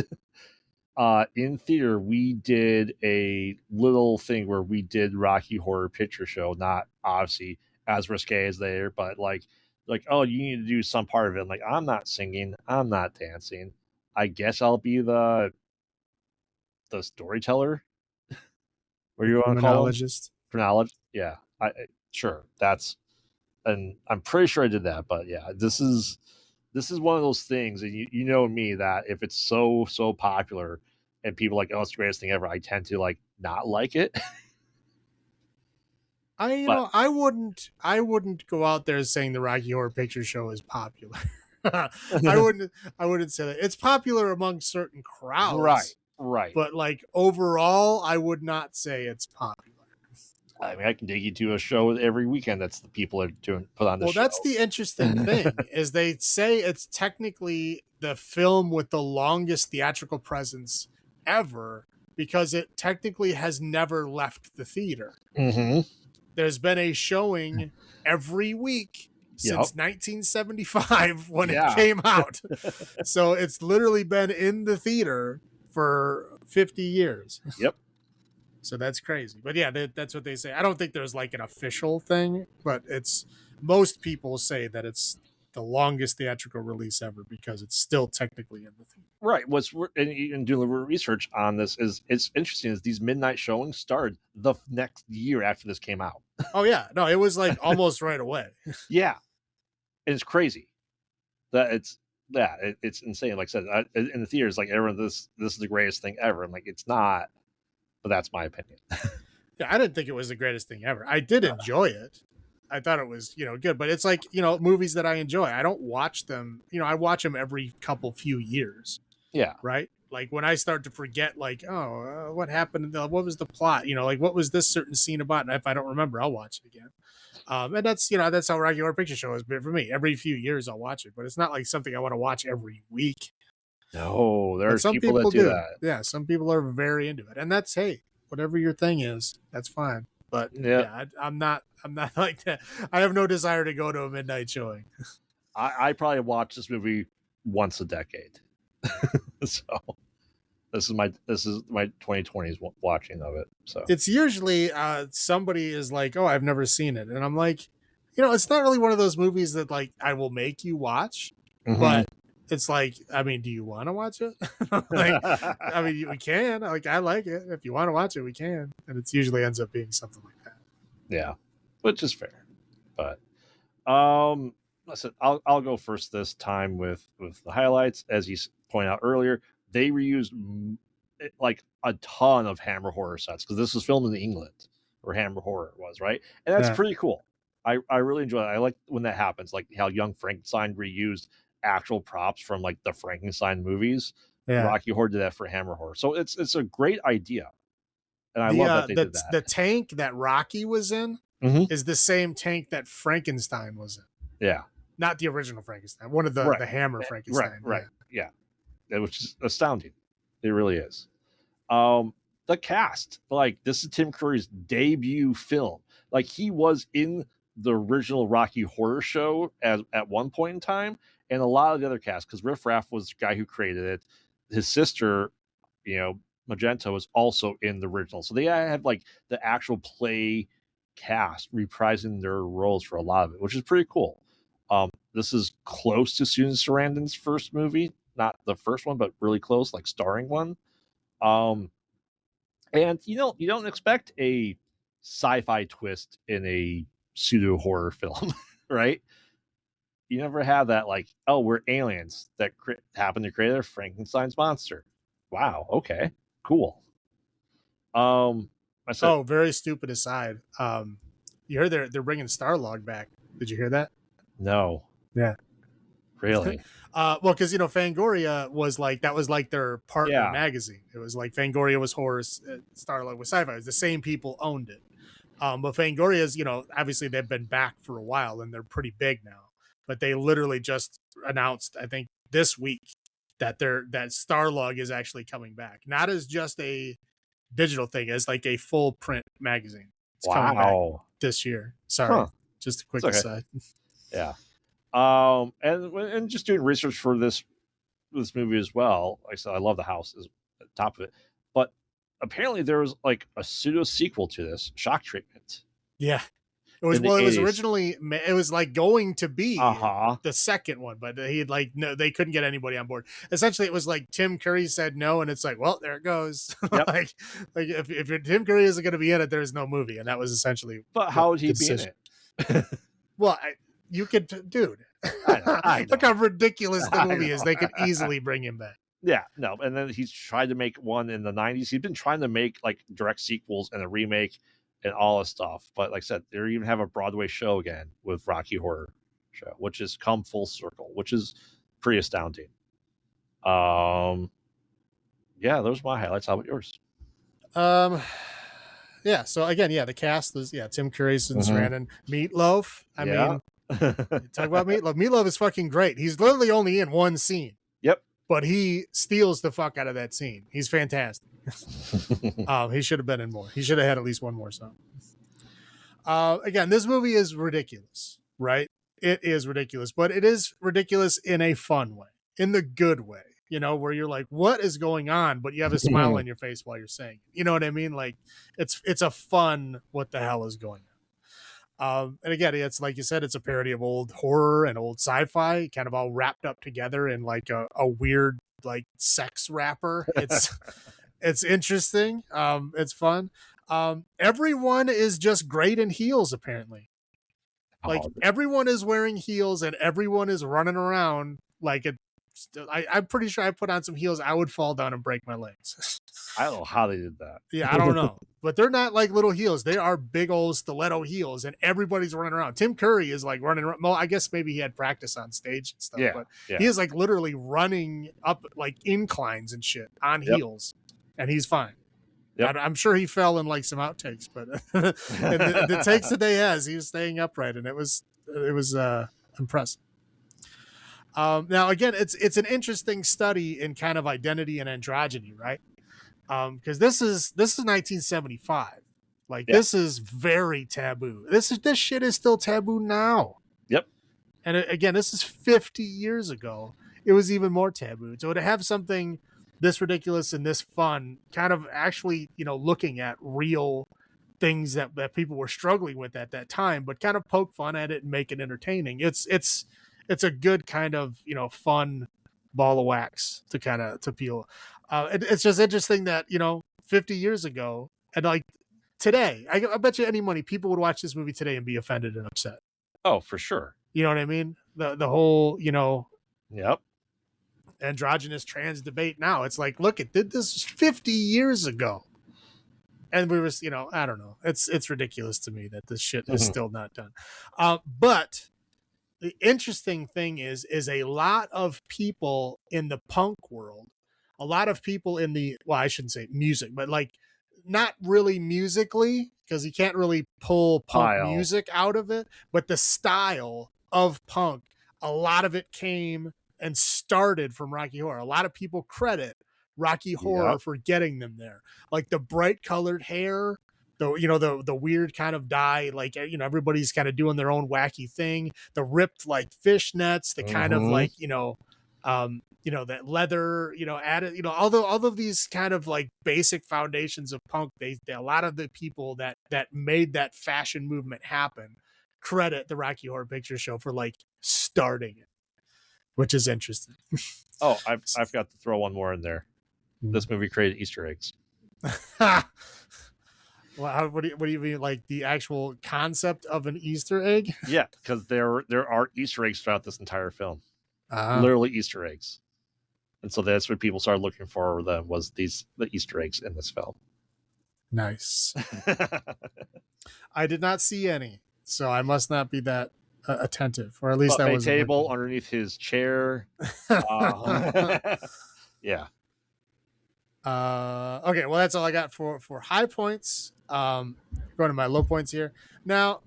in theater, we did a little thing where we did Rocky Horror Picture Show, not obviously as risque as they are, but like, oh, you need to do some part of it. I'm like, I'm not singing, I'm not dancing. I guess I'll be the storyteller. What do you want to call it? Phrenologist? Yeah, sure. And I'm pretty sure I did that, but yeah, this is one of those things, and you know me, that if it's so popular and people like, oh, it's the greatest thing ever, I tend to like not like it. I wouldn't go out there saying the Rocky Horror Picture Show is popular. I wouldn't say that. It's popular among certain crowds. Right. But like overall, I would not say it's popular. I mean, I can dig you to a show every weekend. That's the people are put on the show. Well, that's the interesting thing is they say it's technically the film with the longest theatrical presence ever because it technically has never left the theater. Mm-hmm. There's been a showing every week since 1975 when it came out. So it's literally been in the theater for 50 years. Yep. So that's crazy. But yeah, that's what they say. I don't think there's like an official thing, but most people say that it's the longest theatrical release ever because it's still technically in the theater. Right. And doing research on this is it's interesting is these midnight showings started the next year after this came out. Oh yeah. No, it was like almost right away. Yeah. And it's crazy that it's insane. Like I said, in the theaters, like everyone, this is the greatest thing ever. I'm like, it's not. But that's my opinion. Yeah, I didn't think it was the greatest thing ever. I did enjoy it. I thought it was, good. But it's like, movies that I enjoy. I don't watch them. I watch them every few years. Yeah. Right? Like when I start to forget, like, what happened? What was the plot? Like what was this certain scene about? And if I don't remember, I'll watch it again. And that's, that's how Rocky Horror Picture Show has been for me. Every few years I'll watch it. But it's not like something I want to watch every week. No, there's some people that do that. Yeah, some people are very into it, and that's whatever your thing is, that's fine. But I'm not like that. I have no desire to go to a midnight showing. I probably watch this movie once a decade. So this is my 2020s watching of it. So it's usually somebody is like, oh, I've never seen it, and I'm like, it's not really one of those movies that like I will make you watch, but it's like, I mean, do you want to watch it? Like, I mean, we can. Like, I like it. If you want to watch it, we can. And it usually ends up being something like that. Yeah, which is fair. But listen, I'll go first this time with the highlights. As you pointed out earlier, they reused like a ton of Hammer horror sets because this was filmed in England, where Hammer horror was, right? And that's pretty cool. I really enjoy it. I like when that happens, like how Young Frankenstein reused actual props from like the Frankenstein movies. Yeah. Rocky Horror did that for Hammer horror, so it's a great idea, and I love that they did that. The tank that Rocky was in is the same tank that Frankenstein was in. Yeah, not the original Frankenstein, one of the Hammer Frankenstein. Right. Yeah, which is astounding. It really is. The cast, like, this is Tim Curry's debut film. Like, he was in the original Rocky Horror Show at one point in time, and a lot of the other cast, because Riff Raff was the guy who created it. His sister, Magenta, was also in the original. So they have like the actual play cast reprising their roles for a lot of it, which is pretty cool. This is close to Susan Sarandon's first movie, not the first one, but really close, like starring one. And you don't expect a sci-fi twist in a pseudo horror film, right? You never have that, like, oh, we're aliens that happen to create a Frankenstein's monster. Wow, okay, cool. Very stupid aside. You heard they're bringing Starlog back. Did you hear that? No. Yeah. Really? Well, because Fangoria was like their partner magazine. It was like Fangoria was horror, Starlog was sci-fi. It was the same people owned it. But Fangoria's, obviously they've been back for a while and they're pretty big now. But they literally just announced, I think, this week that Starlog is actually coming back, not as just a digital thing, as like a full print magazine. It's coming back this year. Sorry, just a quick aside. Yeah. And just doing research for this movie as well. Like I said, I love the house is at the top of it, but apparently there was like a pseudo sequel to this, Shock Treatment. Yeah, it was. Well, it was originally it was like going to be the second one, but they couldn't get anybody on board. Essentially, it was like Tim Curry said no, and it's like, well, there it goes. Yep. like if Tim Curry isn't going to be in it, there's no movie, and that was essentially. But how would he be in it? Well, you could, dude. I know. Look how ridiculous the movie is. They could easily bring him back. Yeah, no. And then he's tried to make one in the 90s. He's been trying to make like direct sequels and a remake and all this stuff. But like I said, they even have a Broadway show again with Rocky Horror Show, which has come full circle, which is pretty astounding. Yeah, those are my highlights. How about yours? Yeah, so again, the cast is Tim Curry, Susan Sarandon, Meatloaf. I mean, talk about Meatloaf. Meatloaf is fucking great. He's literally only in one scene. Yep. But he steals the fuck out of that scene. He's fantastic. He should have been in more. He should have had at least one more song. Again, this movie is ridiculous, right? It is ridiculous, but it is ridiculous in a fun way, in the good way, where you're like, what is going on? But you have a smile on your face while you're saying it. You know what I mean? Like, it's a fun, what the hell is going on? And again, it's like you said, it's a parody of old horror and old sci-fi, kind of all wrapped up together in like a weird like sex wrapper. It's interesting. It's fun. Everyone is just great in heels, apparently. Like everyone is wearing heels and everyone is running around like it. I'm pretty sure I put on some heels, I would fall down and break my legs. I don't know how they did that. Yeah, I don't know. But they're not like little heels. They are big old stiletto heels, and everybody's running around. Tim Curry is like running around. Well, I guess maybe he had practice on stage and stuff, but he is like literally running up like inclines and shit on heels, and he's fine. Yep. I'm sure he fell in like some outtakes, but the takes that they has, he was staying upright, and it was impressive. Now again, it's an interesting study in kind of identity and androgyny, right? Because this is 1975. Like this is very taboo. This shit is still taboo now. Yep. And again, this is 50 years ago. It was even more taboo. So to have something this ridiculous and this fun, kind of actually, looking at real things that people were struggling with at that time, but kind of poke fun at it and make it entertaining. It's a good kind of, fun ball of wax to peel. It's just interesting that 50 years ago and like today, I bet you any money people would watch this movie today and be offended and upset. Oh, for sure. You know what I mean? The whole Yep. androgynous trans debate now. It's like, look, it did this 50 years ago. And we were, I don't know. It's ridiculous to me that this shit is still not done. But the interesting thing is a lot of people in the punk world, a lot of people in I shouldn't say music, but like not really musically, because you can't really pull punk music out of it, but the style of punk, a lot of it came and started from Rocky Horror. A lot of people credit Rocky Horror for getting them there. Like the bright colored hair, the weird kind of dye, like everybody's kind of doing their own wacky thing. The ripped like fishnets, the kind of like that leather, added, all of these kind of like basic foundations of punk. They a lot of the people that made that fashion movement happen credit the Rocky Horror Picture Show for like starting it, which is interesting. Oh, I've got to throw one more in there. This movie created Easter eggs. Well, what do you mean, like the actual concept of an Easter egg? Yeah, because there are Easter eggs throughout this entire film. Literally Easter eggs. And so that's what people started looking for was the Easter eggs in this film. Nice. I did not see any, so I must not be that attentive, or at least that was a table looking underneath his chair. Yeah. Okay, well that's all I got for high points. Going to my low points here now.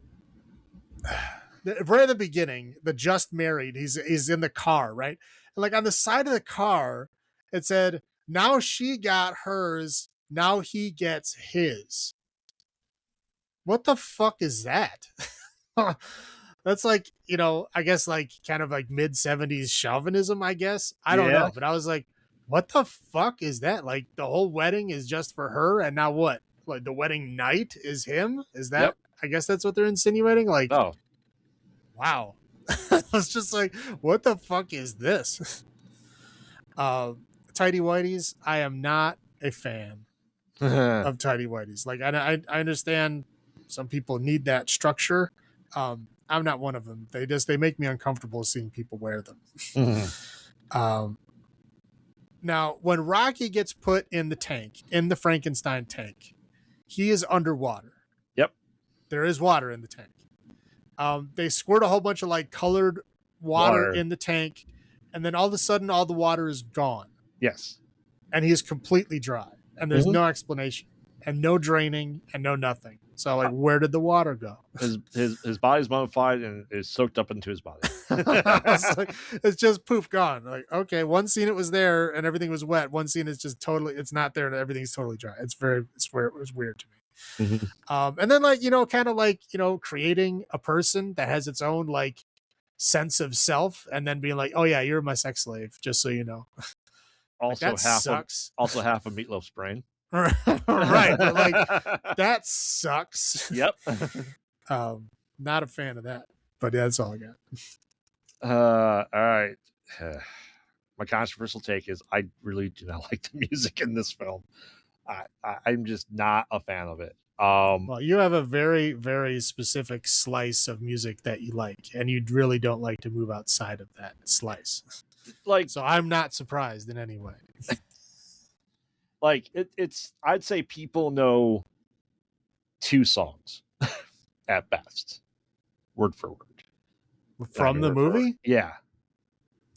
Right at the beginning, the just married, he's in the car, right? And like on the side of the car, it said, "Now she got hers, now he gets his." What the fuck is that? That's like, I guess like kind of like mid-70s chauvinism, I guess. I don't know, but I was like, what the fuck is that? Like the whole wedding is just for her, and now what? Like the wedding night is him? Is that? Yep. I guess that's what they're insinuating. Like, oh, wow. I was just like, what the fuck is this? Tidy Whities. I am not a fan of Tidy Whities. Like I understand some people need that structure. I'm not one of them. They make me uncomfortable seeing people wear them. Now, when Rocky gets put in the tank, in the Frankenstein tank, he is underwater. Yep. There is water in the tank. They squirt a whole bunch of like colored water in the tank, and then all of a sudden all the water is gone. Yes. And he is completely dry. And there's no explanation. And no draining and no nothing. So like, where did the water go? His body's mummified and is soaked up into his body. It's just poof, gone. Like, okay, one scene it was there and everything was wet. One scene is just totally, it's not there and everything's totally dry. It was weird to me. And then like, kind of like, creating a person that has its own like sense of self and then being like, oh yeah, you're my sex slave, just so you know. Also like, half a Meatloaf's brain. Right, but like that sucks. Yep. Not a fan of that, but yeah, that's all I got. All right. My controversial take is I really do not like the music in this film. I'm just not a fan of it. Well, you have a very, very specific slice of music that you like, and you really don't like to move outside of that slice. Like, so I'm not surprised in any way. Like it's I'd say people know 2 songs at best, word for word from the movie. Yeah,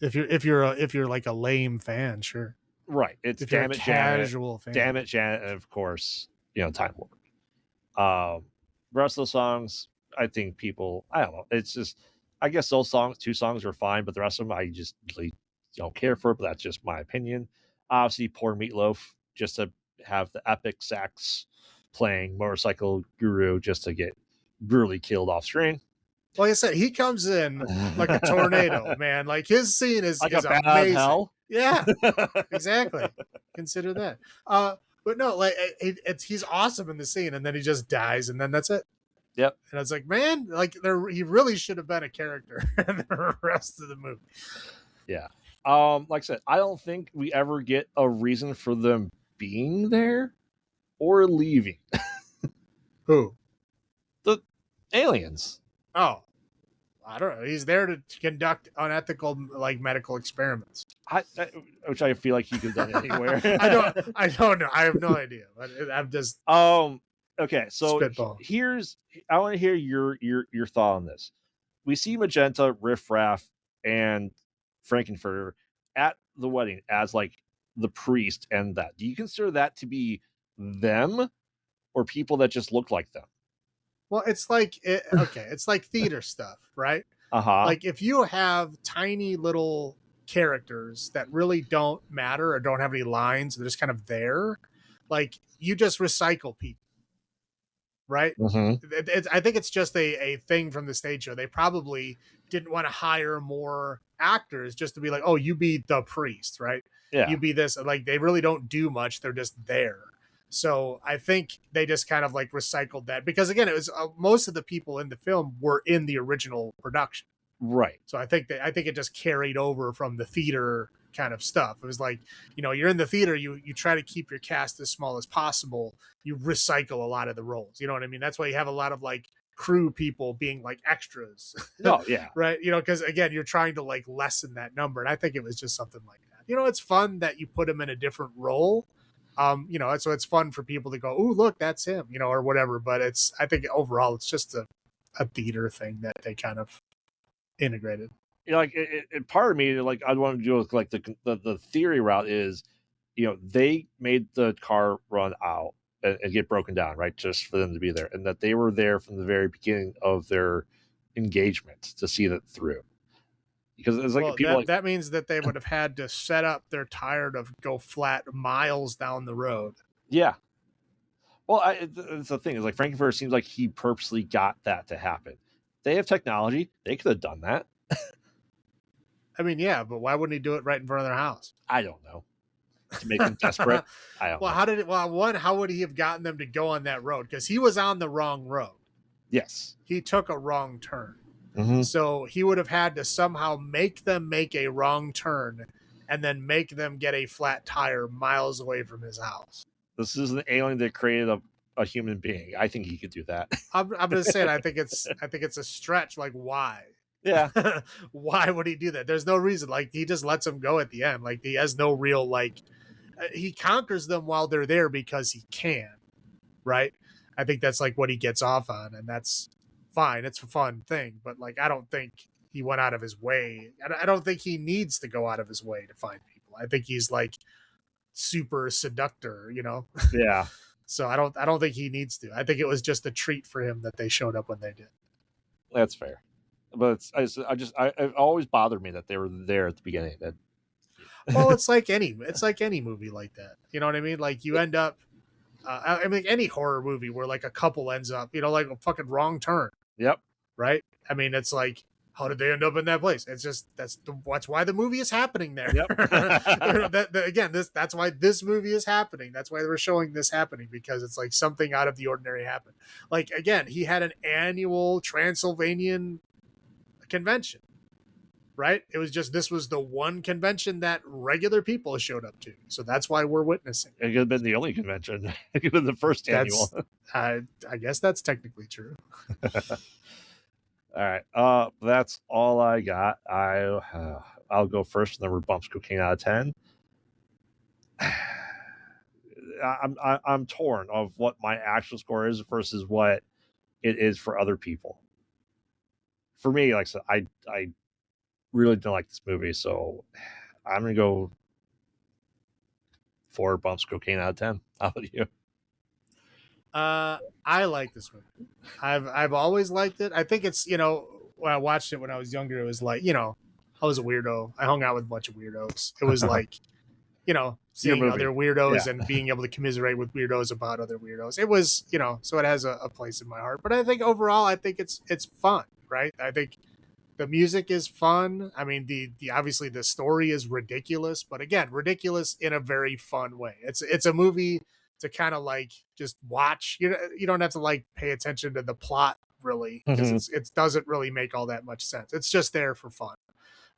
if you're like a lame fan, sure. Right, it's if Damn It casual Janet, fan. Damn It Janet, and of course Time Warp. The rest of the songs, I think people, I don't know. It's just, I guess those 2 songs are fine, but the rest of them I just really don't care for. But that's just my opinion. Obviously, poor Meatloaf. Just to have the epic sax playing Motorcycle Guru just to get brutally killed off screen. Like I said, he comes in like a tornado, man. Like his scene is, like is a bad amazing. Hell. Yeah, exactly. Consider that. But no, like he's awesome in the scene, and then he just dies, and then that's it. Yep. And I was like, man, like he really should have been a character in the rest of the movie. Yeah. Like I said, I don't think we ever get a reason for them being there or leaving. Who? The aliens. Oh, I don't know. He's there to conduct unethical, like, medical experiments. Which I feel like he could have done anywhere. I don't know. I have no idea. I'm just okay. So spitball. I want to hear your thought on this. We see Magenta, Riff Raff, and Frankenfurter at the wedding as like the priest and that. Do you consider that to be them or people that just look like them? Well, it's like it's like theater stuff, right? Like if you have tiny little characters that really don't matter or don't have any lines, they're just kind of there, like you just recycle people, right? I think it's just a thing from the stage show. They probably didn't want to hire more actors just to be like, oh, you be the priest, right? Yeah. You be this. Like they really don't do much. They're just there. So I think they just kind of like recycled that because again, it was most of the people in the film were in the original production. Right. So I think it just carried over from the theater kind of stuff. It was like, you're in the theater, you try to keep your cast as small as possible. You recycle a lot of the roles. You know what I mean? That's why you have a lot of like crew people being like extras. No, yeah. Right. Because again, you're trying to like lessen that number. And I think it was just something like that. It's fun that you put him in a different role. So it's fun for people to go, oh, look, that's him, or whatever. But I think overall, it's just a theater thing that they kind of integrated. Like it part of me, like I'd want to do like the theory route is, they made the car run out and get broken down, right? Just for them to be there, and that they were there from the very beginning of their engagement to see that through. Because it's like that means that they would have had to set up their tire to go flat miles down the road. Yeah. Well, it's the thing is like Frankenfurter seems like he purposely got that to happen. They have technology; they could have done that. I mean, yeah, but why wouldn't he do it right in front of their house? I don't know. To make them desperate. I don't know. How would he have gotten them to go on that road? Because he was on the wrong road. Yes. He took a wrong turn. So he would have had to somehow make them make a wrong turn and then make them get a flat tire miles away from his house. This is an alien that created a human being. I think he could do that. I'm just saying, I think it's a stretch. Like, why? Yeah. Why would he do that? There's no reason. Like, he just lets them go at the end. Like, he has no real, like, he conquers them while they're there because he can. Right. I think that's like what he gets off on. And that's fine. It's a fun thing. But like, I don't think he went out of his way. I don't think he needs to go out of his way to find people. I think he's like super seductor, Yeah. So I don't think he needs to. I think it was just a treat for him that they showed up when they did. That's fair. But it always bothered me that they were there at the beginning. Well, it's like any movie like that. You know what I mean? Like you end up, I mean, any horror movie where like a couple ends up, like a fucking wrong turn. Yep. Right. I mean, it's like, how did they end up in that place? It's just that's why the movie is happening there. Yep. That's why this movie is happening. That's why we're showing this happening, because it's like something out of the ordinary happened. Like again, he had an annual Transylvanian convention, right? It was just, this was the one convention that regular people showed up to, so that's why we're witnessing. It could have been the only convention. It could have been the first annual. I guess that's technically true. All right, that's all I got. I'll go first, and then we're bumps cocaine out of 10. I'm torn of what my actual score is versus what it is for other people. For me, like I said, I really don't like this movie, so I'm gonna go 4 bumps cocaine out of 10. How about you? I like this movie. I've always liked it. I think it's, when I watched it when I was younger, it was like, I was a weirdo. I hung out with a bunch of weirdos. It was like, seeing other weirdos and being able to commiserate with weirdos about other weirdos. It was, so it has a place in my heart. But I think overall, I think it's fun, right? I think the music is fun. I mean, the obviously the story is ridiculous, but again, ridiculous in a very fun way. It's a movie to kind of like just watch. You don't have to like pay attention to the plot really, because it doesn't really make all that much sense. It's just there for fun.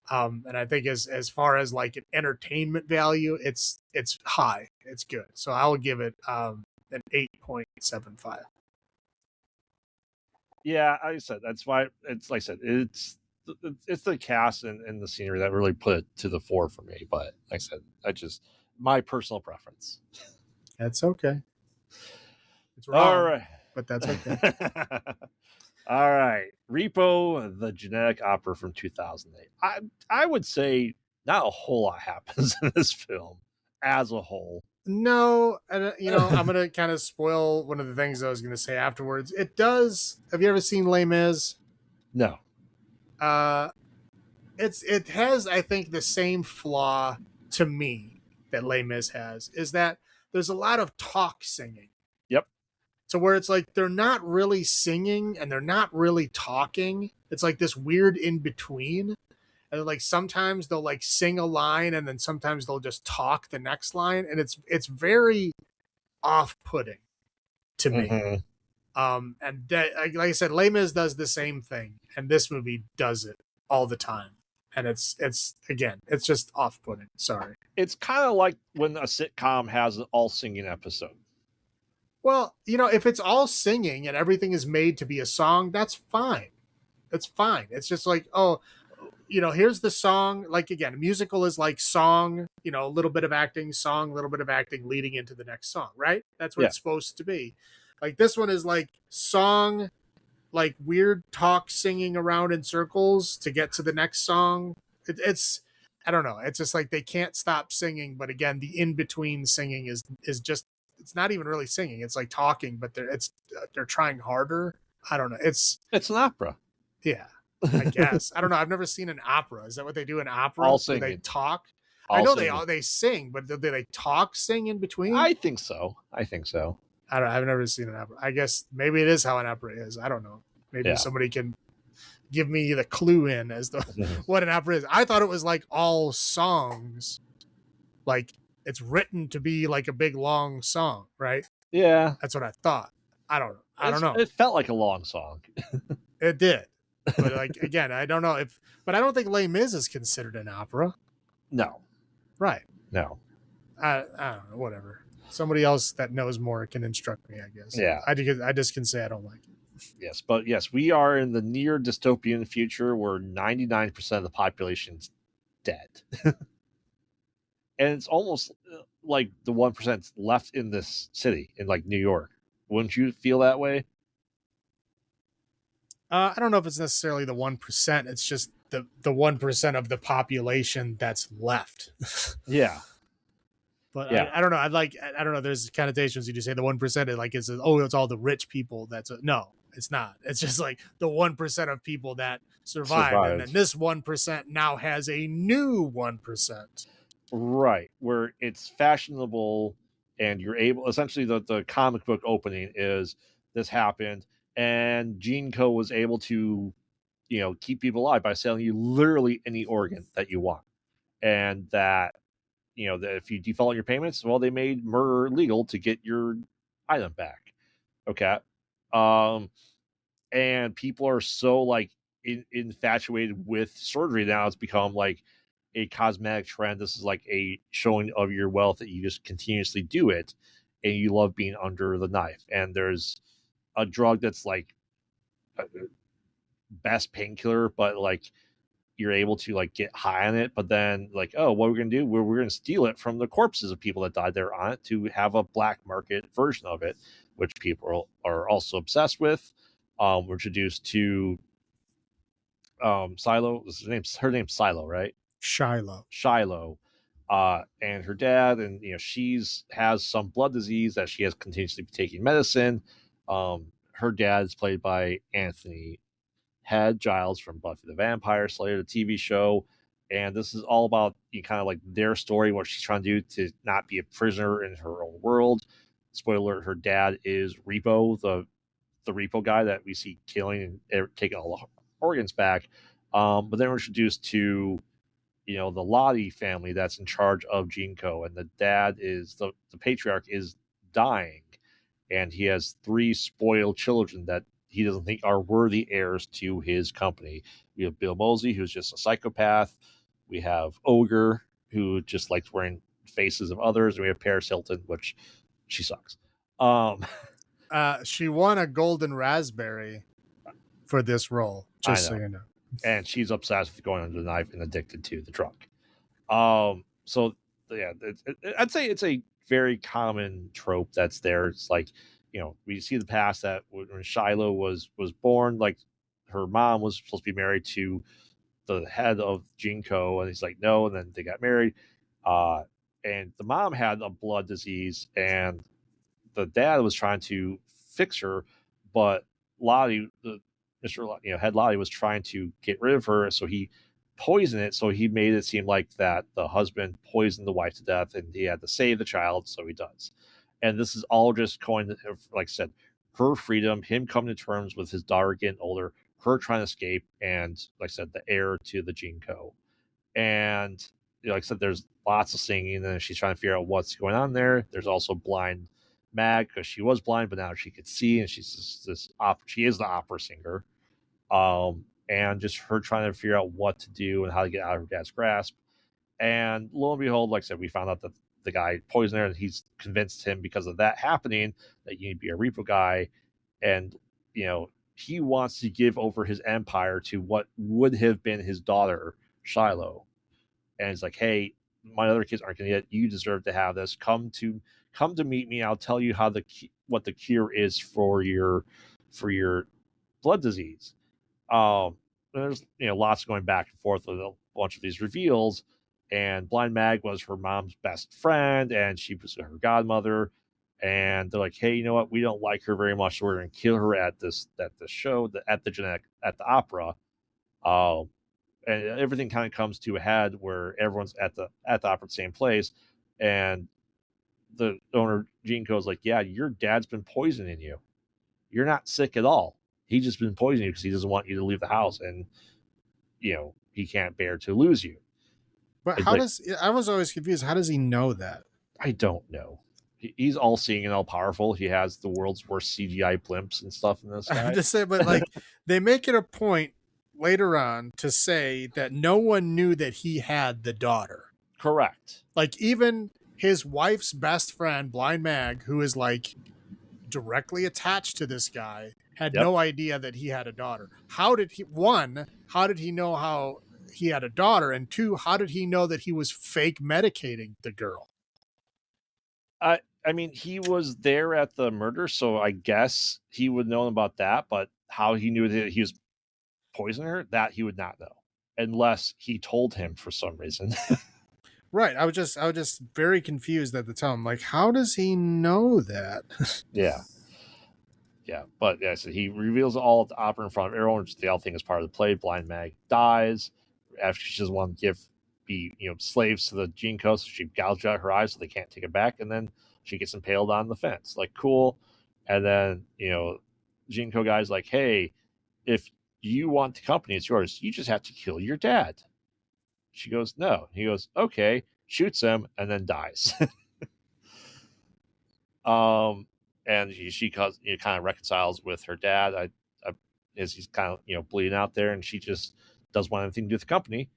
And I think as far as like an entertainment value, it's high. It's good. So I will give it an 8.75. Yeah, like I said, that's why it's like I said, it's the cast and the scenery that really put it to the fore for me. But like I said, I just my personal preference. That's okay. It's wrong, All right, but that's okay. All right, Repo, the genetic opera from 2008. I would say not a whole lot happens in this film as a whole. No, and I'm gonna kind of spoil one of the things I was gonna say afterwards. It does. Have you ever seen Les Mis? No. It has, I think, the same flaw to me that Les Mis has, is that there's a lot of talk singing. Yep. So where it's like they're not really singing and they're not really talking. It's like this weird in between. And like sometimes they'll like sing a line and then sometimes they'll just talk the next line, and it's very off-putting to me. And that, like I said, Les Mis does the same thing, and this movie does it all the time. And it's again, it's just off-putting. Sorry. It's kind of like when a sitcom has an all singing episode. Well, if it's all singing and everything is made to be a song, that's fine. It's fine. It's just like, oh, here's the song. Like, again, a musical is like song, a little bit of acting, song, a little bit of acting leading into the next song, right? That's what it's supposed to be. Like, this one is like song, like weird talk singing around in circles to get to the next song. It's I don't know. It's just like they can't stop singing, but again, the in between singing is just, it's not even really singing. It's like talking, but they're trying harder. I don't know. It's an opera. Yeah, I guess. I don't know. I've never seen an opera. Is that what they do in opera? All singing. Do they talk? All I know singing. they sing, but do they talk, sing in between? I think so. I don't know. I've never seen an opera. I guess maybe it is how an opera is. I don't know. Maybe somebody can give me the clue in as to what an opera is. I thought it was like all songs. Like it's written to be like a big long song, right? Yeah. That's what I thought. I don't know. It felt like a long song. It did. But like again, I don't know but I don't think Les Mis is considered an opera. No. Right. No. I don't know, whatever. Somebody else that knows more can instruct me, I guess. Yeah. I just can say I don't like it. Yes, but yes, we are in the near dystopian future where 99% of the population's dead. And it's almost like the 1% left in this city, in like New York. Wouldn't you feel that way? I don't know if it's necessarily the 1%. It's just the 1% of the population that's left. Yeah. But yeah. I don't know. I don't know. There's connotations. You just say the 1%. It's all the rich people. No, it's not. It's just like the 1% of people that survived. And then this 1% now has a new 1%. Right. Where it's fashionable and you're able, essentially the comic book opening is this happened and Gene Co was able to, keep people alive by selling you literally any organ that you want. And that, that if you default your payments, well, they made murder legal to get your item back. Okay. And people are so like infatuated with surgery now, it's become like a cosmetic trend. This is like a showing of your wealth that you just continuously do it and you love being under the knife. And there's a drug that's like best painkiller, but like you're able to like get high on it, but then like, oh, what we're gonna do? We're gonna steal it from the corpses of people that died there on it to have a black market version of it, which people are also obsessed with. We're introduced to Silo. Her name's Silo, right? Shiloh. And her dad, and she's has some blood disease that she has continuously taking medicine. Her dad is played by Anthony Head Giles from Buffy the Vampire Slayer, the TV show. And this is all about kind of like their story, what she's trying to do to not be a prisoner in her own world. Spoiler alert, her dad is Repo, the Repo guy that we see killing and taking all the organs back. But then we're introduced to, the Lottie family that's in charge of Gene Co. And the dad is, the patriarch is dying. And he has 3 spoiled children that he doesn't think are worthy heirs to his company. We have Bill Moseley, who's just a psychopath. We have Ogre, who just likes wearing faces of others, and we have Paris Hilton, which she sucks. She won a golden raspberry for this role, just so you know. And she's obsessed with going under the knife and addicted to the drug. So yeah, I'd say it's a very common trope that's there. It's like, we see the past that when Shiloh was born, like her mom was supposed to be married to the head of Jinko, and he's like, no, and then they got married. And the mom had a blood disease, and the dad was trying to fix her, but Lottie, head Lottie was trying to get rid of her, so he poisoned it. So he made it seem like that the husband poisoned the wife to death, and he had to save the child, so he does. And this is all just going, like I said, her freedom, him coming to terms with his daughter getting older, her trying to escape, and like I said, the heir to the Jinko. And like I said, there's lots of singing, and she's trying to figure out what's going on there. There's also blind Mag, because she was blind, but now she could see, and she's she is the opera singer. And just her trying to figure out what to do and how to get out of her dad's grasp. And lo and behold, like I said, we found out that the guy poisoned her, and he's convinced him because of that happening that you need to be a Repo guy. And, he wants to give over his empire to what would have been his daughter, Shiloh. And he's like, hey, my other kids aren't going to get it. You deserve to have this. Come to meet me. I'll tell you what the cure is for your blood disease. There's lots going back and forth with a bunch of these reveals, and Blind Mag was her mom's best friend, and she was her godmother. And they're like, hey, you know what? We don't like her very much, so we're going to kill her at the show, at the opera. And everything kind of comes to a head where everyone's at the opera at the same place, and the owner Jinko is like, yeah, your dad's been poisoning you. You're not sick at all. He's just been poisoning you because he doesn't want you to leave the house, and he can't bear to lose you. But I was always confused. How does he know that? I don't know. He's all seeing and all powerful. He has the world's worst CGI blimps and stuff in this guy. I'm just saying, but like they make it a point later on to say that no one knew that he had the daughter. Correct. Like even his wife's best friend, Blind Mag, who is like directly attached to this guy, had no idea that he had a daughter. How did he know how he had a daughter? And two, how did he know that he was fake medicating the girl? I mean, he was there at the murder, so I guess he would know about that, but how he knew that he was poisoning her, that he would not know, unless he told him for some reason. Right. I was just very confused at the time. Like, how does he know that? Yeah. Yeah. But yeah, so he reveals it all at the opera in front of everyone, which the whole thing is part of the play. Blind Mag dies after she doesn't want to be slaves to the Jinko, so she gouged out her eyes so they can't take it back, and then she gets impaled on the fence. Like, cool. And then, Jinko guy's like, hey, if you want the company, it's yours. You just have to kill your dad. She goes, no. He goes, okay, shoots him, and then dies. And she kind of reconciles with her dad as he's kind of bleeding out there, and she just doesn't want anything to do with the company.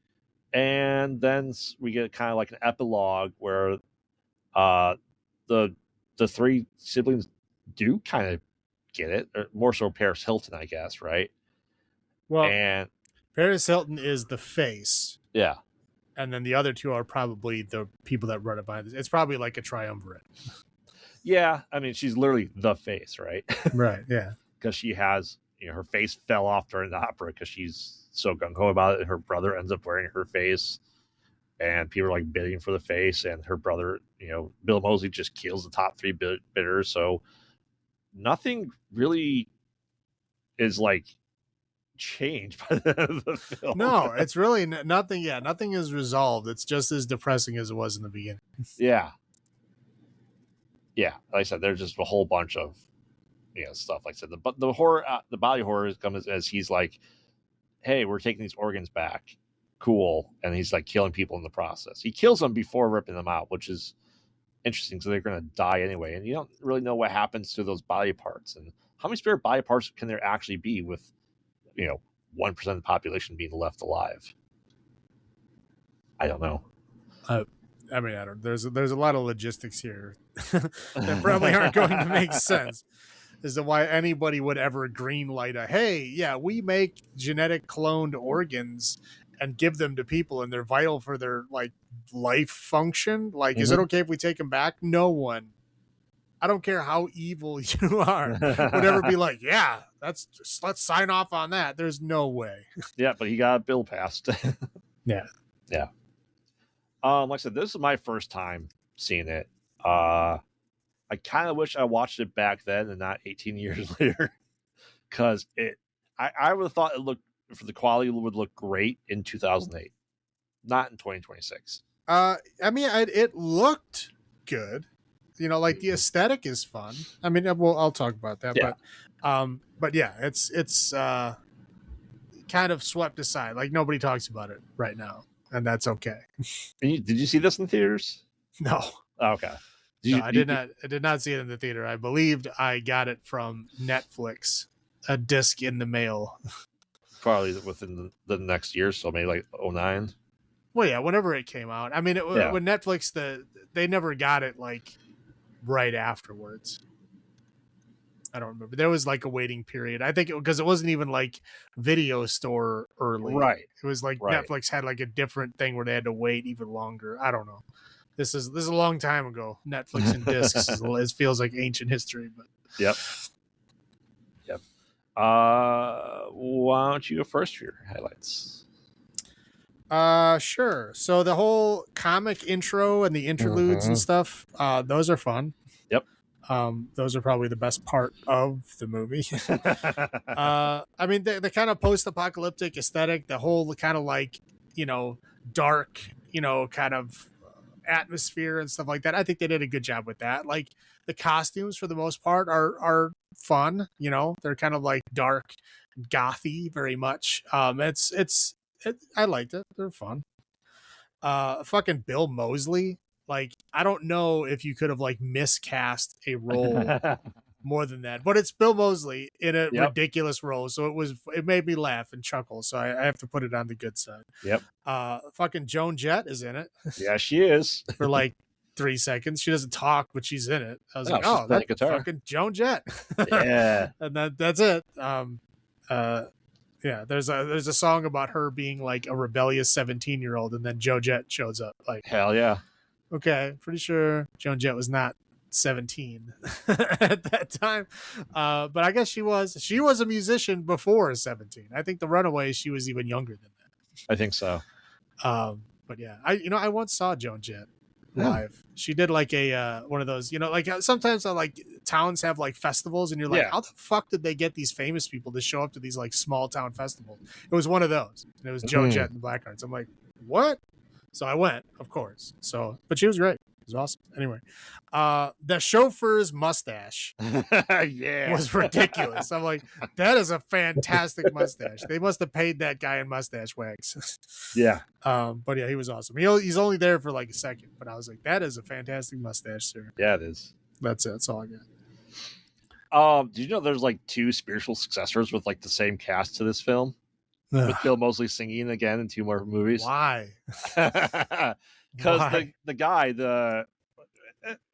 And then we get kind of like an epilogue where the three siblings do kind of get it, or more so Paris Hilton, I guess, right? Well, and Paris Hilton is the face. Yeah. And then the other two are probably the people that run it behind this. It's probably like a triumvirate. Yeah. I mean, she's literally the face, right? Right. Yeah. Because she has, her face fell off during the opera because she's so gung-ho about it. And her brother ends up wearing her face, and people are like bidding for the face, and her brother, Bill Moseley, just kills the top three bidders. So nothing really is like changed by the film. No, it's really nothing. Yeah, nothing is resolved. It's just as depressing as it was in the beginning. Yeah. Like I said, there's just a whole bunch of stuff. Like I said, the horror, the body horror comes as he's like, hey, we're taking these organs back. Cool. And he's like killing people in the process. He kills them before ripping them out, which is interesting because they're going to die anyway. And you don't really know what happens to those body parts, and how many spare body parts can there actually be with 1% of the population being left alive. I don't know. I mean, I don't. There's a lot of logistics here that probably aren't going to make sense as to why anybody would ever greenlight a, hey, yeah, we make genetic cloned organs and give them to people, and they're vital for their like life function. Like, is it okay if we take them back? No one. I don't care how evil you are, would ever be like, yeah, let's sign off on that. There's no way. Yeah, but he got a bill passed. Yeah. Yeah. Like I said, this is my first time seeing it. I kind of wish I watched it back then and not 18 years later, because I would have thought it looked, for the quality, would look great in 2008, not in 2026. I mean, it looked good. You know, like the aesthetic is fun. I mean, well, I'll talk about that. Yeah. But yeah, it's kind of swept aside. Like nobody talks about it right now, and that's okay. Did you see this in theaters? No. Oh, okay. I did not see it in the theater. I believed I got it from Netflix, a disc in the mail. Probably within the next year, so maybe like 2009. Well, yeah, whenever it came out. I mean, when Netflix, they never got it like right afterwards. I don't remember. There was like a waiting period. I think because it wasn't even like Video Store early. Right. It was like Netflix had like a different thing where they had to wait even longer. I don't know. This is a long time ago. Netflix and discs it feels like ancient history, but yep. Why don't you go first for your highlights? Sure. So the whole comic intro and the interludes and stuff, those are fun. Yep. Those are probably the best part of the movie. I mean, the kind of post-apocalyptic aesthetic, the whole kind of like, dark, kind of atmosphere and stuff like that. I think they did a good job with that. Like the costumes for the most part are fun. They're kind of like dark, gothy very much. I liked it. They're fun. Fucking Bill Moseley. Like, I don't know if you could have like miscast a role more than that, but it's Bill Moseley in a ridiculous role. So it made me laugh and chuckle. So I have to put it on the good side. Yep. Fucking Joan Jett is in it. Yeah, she is. For like 3 seconds. She doesn't talk, but she's in it. I was like, oh, that's fucking Joan Jett. Yeah. And that's it. Yeah, there's a song about her being like a rebellious 17-year-old, and then Joan Jett shows up. Like, hell yeah. Okay, pretty sure Joan Jett was not 17 at that time, but I guess she was a musician before 17. I think The Runaways, she was even younger than that. I think so. But yeah, I once saw Joan Jett live. She did like a one of those, like sometimes like towns have like festivals, and you're like, how the fuck did they get these famous people to show up to these like small town festivals? It was one of those, and it was Joan Jett and the Blackhearts. I'm like, what? So I went, of course. But she was great. It was awesome. Anyway, the chauffeur's mustache was ridiculous. I'm like, that is a fantastic mustache. They must have paid that guy in mustache wax. Yeah. But yeah, he was awesome. He's only there for like a second, but I was like, that is a fantastic mustache, sir. Yeah, it is. That's it. That's all I got. Did you know there's like 2 spiritual successors with like the same cast to this film? With Bill Moseley singing again in 2 more movies. Why? Because the guy,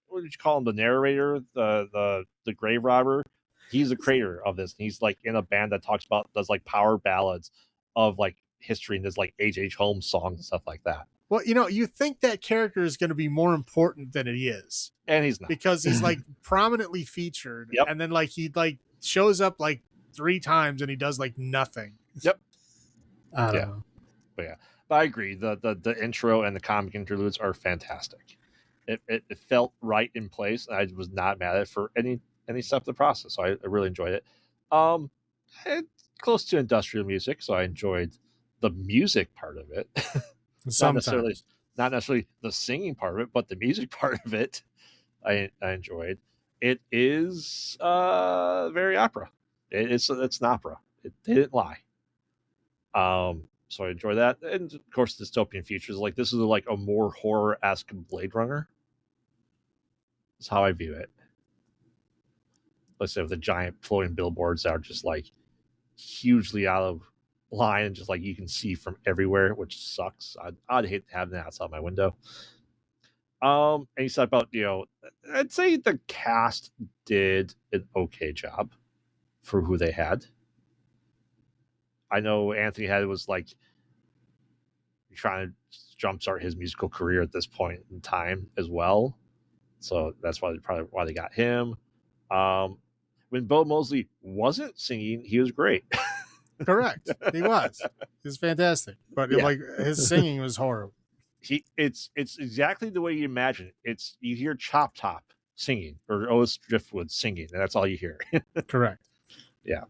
what did you call him? The narrator, the grave robber. He's the creator of this. He's like in a band that does like power ballads of like history and does like H.H. Holmes songs and stuff like that. Well, you think that character is going to be more important than it is, and he's not, because he's like prominently featured, and then like he like shows up like 3 times and he does like nothing. Yep. I don't know. But I agree. The intro and the comic interludes are fantastic. It felt right in place. I was not mad at it for any step of the process. So I really enjoyed it. It's close to industrial music, so I enjoyed the music part of it. not necessarily the singing part of it, but the music part of it, I enjoyed. It is very opera. It's an opera. They didn't lie. So I enjoy that, and of course, dystopian features. Like, this is like a more horror-esque Blade Runner. That's how I view it. Let's say with the giant floating billboards that are just like hugely out of line, and just like you can see from everywhere, which sucks. I'd hate having that outside my window. And you said about, I'd say the cast did an okay job for who they had. I know Anthony Head was like trying to jumpstart his musical career at this point in time as well. So that's probably why they got him. When Bill Moseley wasn't singing, he was great. Correct. He was. He was fantastic. But like his singing was horrible. It's exactly the way you imagine it. It's you hear Chop Top singing or Otis Driftwood singing, and that's all you hear. Correct. Yeah.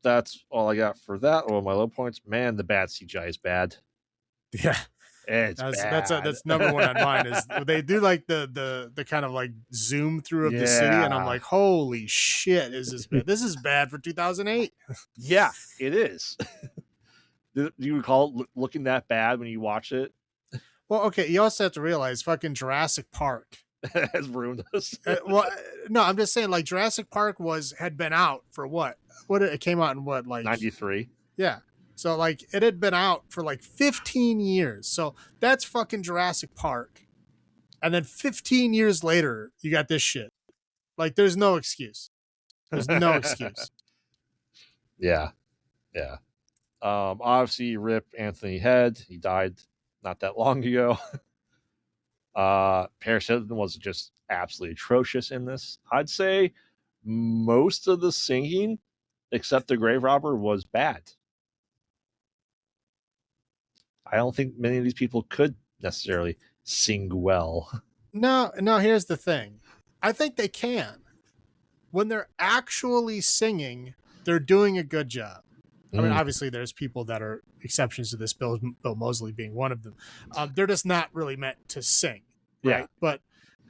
That's all I got for that. One of my low points. Man, the bad CGI is bad. Yeah. It's bad. That's number one on mine. Is they do like the kind of like zoom through of the city, and I'm like, holy shit, is this bad? This is bad for 2008. Yeah, it is. Do you recall looking that bad when you watch it? Well, okay, you also have to realize fucking Jurassic Park has ruined us. Well, no, I'm just saying, like, Jurassic Park had been out for what it came out in what, like 93. Yeah, so like it had been out for like 15 years. So that's fucking Jurassic Park, and then 15 years later, you got this shit. Like, there's no excuse. There's no excuse. Yeah. Obviously, rip Anthony Head. He died not that long ago. Paris Hilton was just absolutely atrocious in this. I'd say most of the singing, except the grave robber, was bad. I don't think many of these people could necessarily sing well. No, here's the thing. I think they can. When they're actually singing, they're doing a good job. I mean, obviously, there's people that are exceptions to this, Bill Moseley being one of them. They're just not really meant to sing, right? Yeah.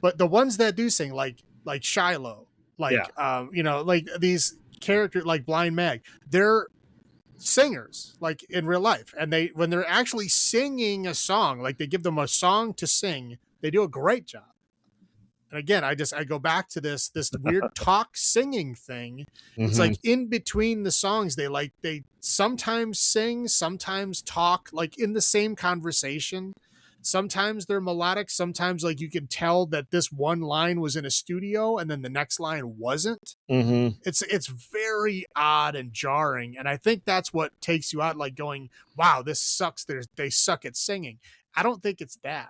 But the ones that do sing, like Shiloh, like like these characters, like Blind Mag, they're singers, like in real life, and when they're actually singing a song, like they give them a song to sing, they do a great job. And again, I go back to this weird talk singing thing. It's like in between the songs, they sometimes sing, sometimes talk, like in the same conversation. Sometimes they're melodic. Sometimes like you can tell that this one line was in a studio and then the next line wasn't. It's very odd and jarring. And I think that's what takes you out, like going, wow, this sucks. They suck at singing. I don't think it's that.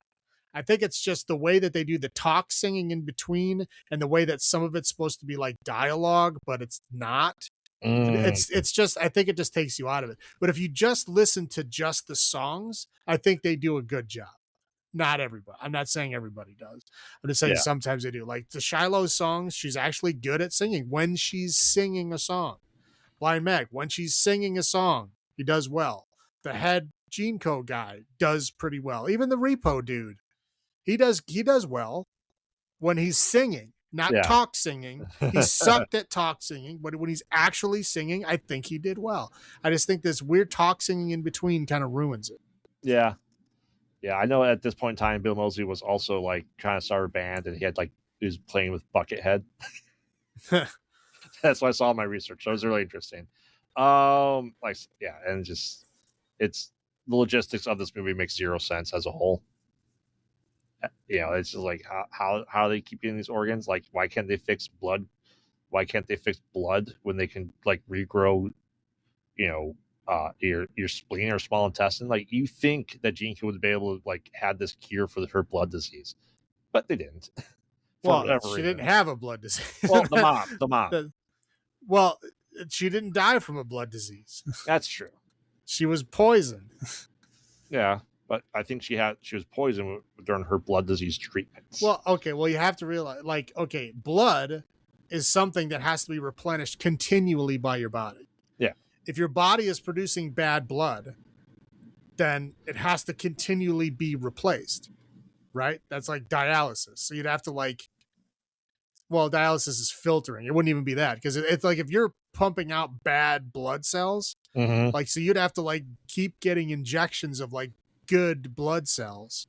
I think it's just the way that they do the talk singing in between, and the way that some of it's supposed to be like dialogue, but it's not. It's just, I think it just takes you out of it. But if you just listen to just the songs, I think they do a good job. Not everybody. I'm not saying everybody does. I'm just saying sometimes they do. Like the Shiloh songs, she's actually good at singing when she's singing a song. Blind Meg, when she's singing a song, he does well. The head Gene Co guy does pretty well. Even the Repo dude, he does well when he's singing, not talk singing. He sucked at talk singing, but when he's actually singing, I think he did well. I just think this weird talk singing in between kind of ruins it. Yeah. I know at this point in time, Bill Moseley was also like trying to start a band, and he was playing with Buckethead. That's what I saw in my research. That was really interesting. And just it's the logistics of this movie makes zero sense as a whole. It's just like how they keep getting these organs. Like, why can't they fix blood? Why can't they fix blood when they can like regrow, your spleen or small intestine? Like, you think that Gene would be able to like had this cure for her blood disease, but they didn't. Well, she didn't have a blood disease. Well, the mom. Well, she didn't die from a blood disease. That's true. She was poisoned. Yeah. But I think she was poisoned during her blood disease treatments. Well, okay. Well, you have to realize, like, okay, blood is something that has to be replenished continually by your body. Yeah. If your body is producing bad blood, then it has to continually be replaced, right? That's like dialysis. So you'd have to dialysis is filtering. It wouldn't even be that, because it's like if you're pumping out bad blood cells, like, so you'd have to like keep getting injections of like good blood cells,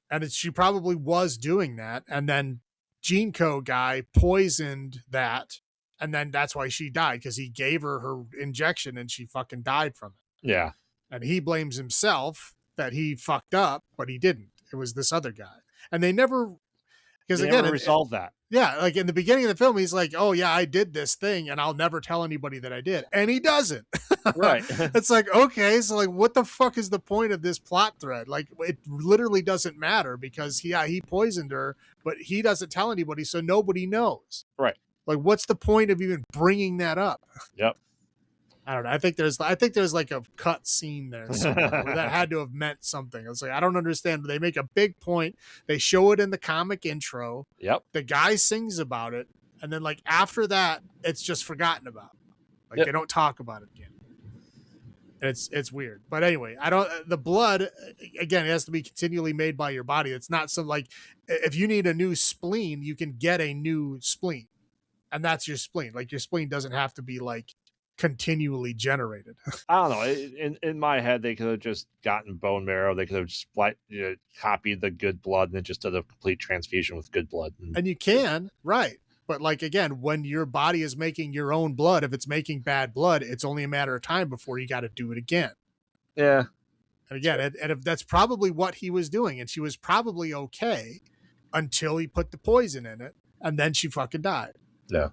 and she probably was doing that, and then Gene Co guy poisoned that, And then that's why she died, because he gave her injection and she fucking died from it. Yeah. And he blames himself that he fucked up, but he didn't. It was this other guy. And they never, because again, resolved that. Yeah, like in the beginning of the film, he's like, "Oh yeah, I did this thing, and I'll never tell anybody that I did," and he doesn't. Right. It's like, okay, so like, what the fuck is the point of this plot thread? Like, it literally doesn't matter, because he poisoned her, but he doesn't tell anybody, so nobody knows. Right. Like, what's the point of even bringing that up? Yep. I don't know. I think there's like a cut scene there somewhere where that had to have meant something. It's like, I don't understand. They make a big point. They show it in the comic intro. Yep. The guy sings about it, and then like after that, it's just forgotten about. Like they don't talk about it again. And it's weird. But anyway, the blood, again, it has to be continually made by your body. It's not some, like, if you need a new spleen, you can get a new spleen, and that's your spleen. Like, your spleen doesn't have to be like continually generated. I don't know. In my head, they could have just gotten bone marrow. They could have just copied the good blood and then just did a complete transfusion with good blood. And you can, right. But like, again, when your body is making your own blood, if it's making bad blood, it's only a matter of time before you got to do it again. Yeah. And again, and if that's probably what he was doing, and she was probably okay until he put the poison in it, and then she fucking died. Yeah.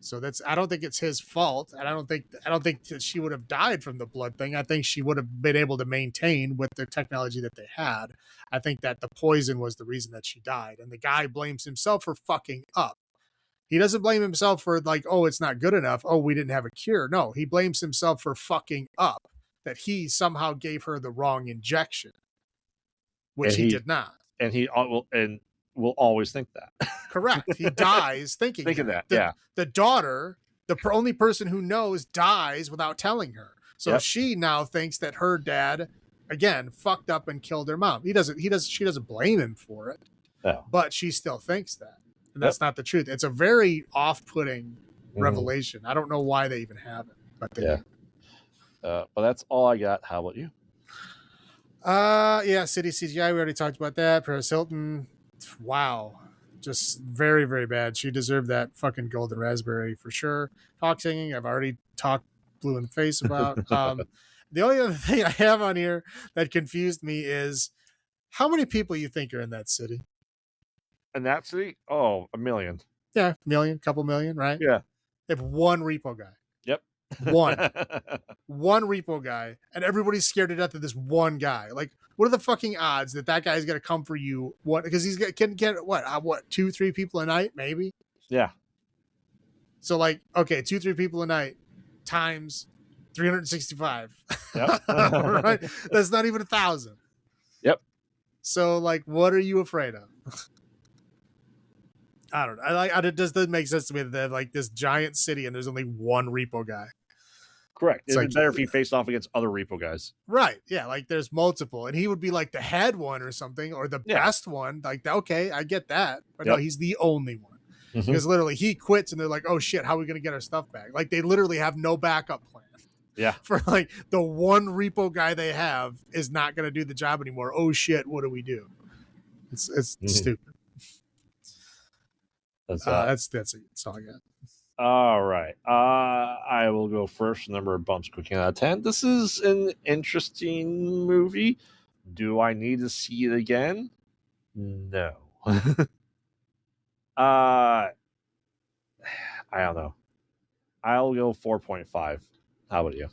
So I don't think it's his fault. And I don't think that she would have died from the blood thing. I think she would have been able to maintain with the technology that they had. I think that the poison was the reason that she died. And the guy blames himself for fucking up. He doesn't blame himself for like, oh, it's not good enough. Oh, we didn't have a cure. No, he blames himself for fucking up, that he somehow gave her the wrong injection, which he did not. And will always think that. Correct. He dies thinking that. The daughter, the only person who knows, dies without telling her. So she now thinks that her dad, again, fucked up and killed her mom. She doesn't blame him for it. No. But she still thinks that. And that's not the truth. It's a very off-putting revelation. I don't know why they even have it, but they do. But that's all I got. How about you? City CGI, we already talked about that. Paris Hilton, wow, just very, very bad. She deserved that fucking golden raspberry for sure. Talk singing, I've already talked blue in the face about. The only other thing I have on here that confused me is how many people you think are in that city. In that city? Oh, 1 million. Yeah, couple million, right? Yeah. They have one repo guy. Yep. One repo guy, and everybody's scared to death of this one guy. Like, what are the fucking odds that guy is going to come for you? What? Because can get what 2-3 people a night, maybe. Yeah. So like, okay, 2-3 people a night times 365. Yep. Right? That's not even 1,000. Yep. So like, what are you afraid of? I don't know. It just doesn't make sense to me that they have like this giant city and there's only one repo guy. Correct. It's like, better if he faced off against other repo guys. Right. Yeah. Like there's multiple, and he would be like the head one or something, or the best one. Like, okay, I get that. But no, he's the only one. Because literally he quits and they're like, oh shit, how are we going to get our stuff back? Like they literally have no backup plan. Yeah. For like the one repo guy they have is not going to do the job anymore. Oh shit, what do we do? It's stupid. That's it. That's all I got. All right. I will go first. Number of bumps cooking out of 10. This is an interesting movie. Do I need to see it again? No. I don't know. I'll go 4.5. How about you?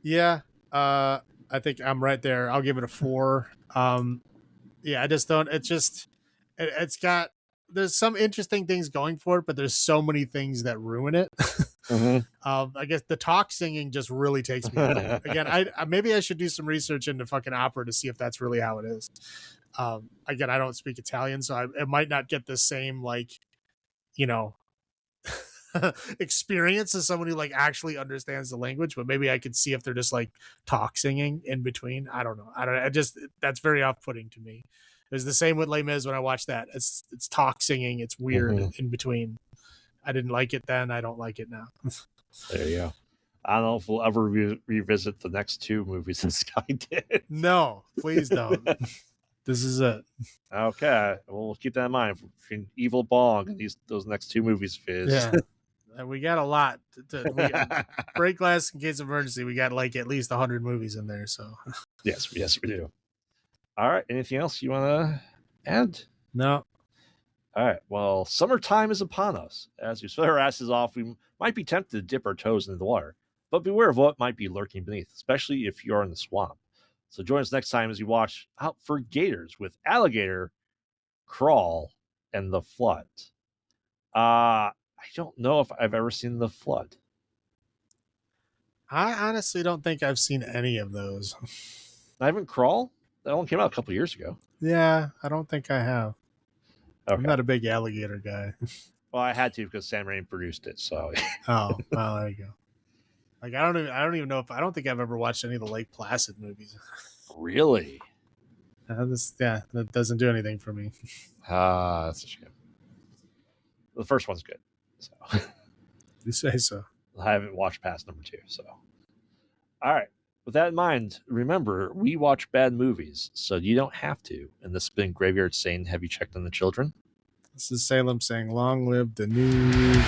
Yeah. I think I'm right there. I'll give it a 4. I just don't. It's got. There's some interesting things going for it, but there's so many things that ruin it. I guess the talk singing just really takes me out. Again, maybe I should do some research into fucking opera to see if that's really how it is. Again, I don't speak Italian, so I might not get the same, like, experience as someone who like actually understands the language, but maybe I could see if they're just like talk singing in between. I don't know. That's very off-putting to me. It was the same with Les Mis when I watched that. It's talk singing. It's weird in between. I didn't like it then. I don't like it now. There you go. I don't know if we'll ever revisit the next 2 movies this guy did. No, please don't. This is it. Okay. Well, we'll keep that in mind. Between Evil Bong and those next 2 movies of his. Yeah. We got a lot. Break glass in case of emergency. We got like at least 100 movies in there. So yes, we do. All right. Anything else you want to add? No. All right. Well, summertime is upon us. As we sweat our asses off, we might be tempted to dip our toes into the water, but beware of what might be lurking beneath, especially if you're in the swamp. So join us next time as we watch out for gators with Alligator, Crawl, and The Flood. I don't know if I've ever seen The Flood. I honestly don't think I've seen any of those. I haven't Crawl? That one came out a couple years ago. Yeah, I don't think I have. Okay. I'm not a big alligator guy. Well, I had to because Sam Raimi produced it. So. Oh, well, there you go. Like I don't even know if I don't think I've ever watched any of the Lake Placid movies. Really? That doesn't do anything for me. That's a shame. The first one's good. So. You say so. I haven't watched past number 2. So. All right. With that in mind, remember, we watch bad movies, so you don't have to. And this has been Graveyard saying, have you checked on the children? This is Salem saying, long live the new...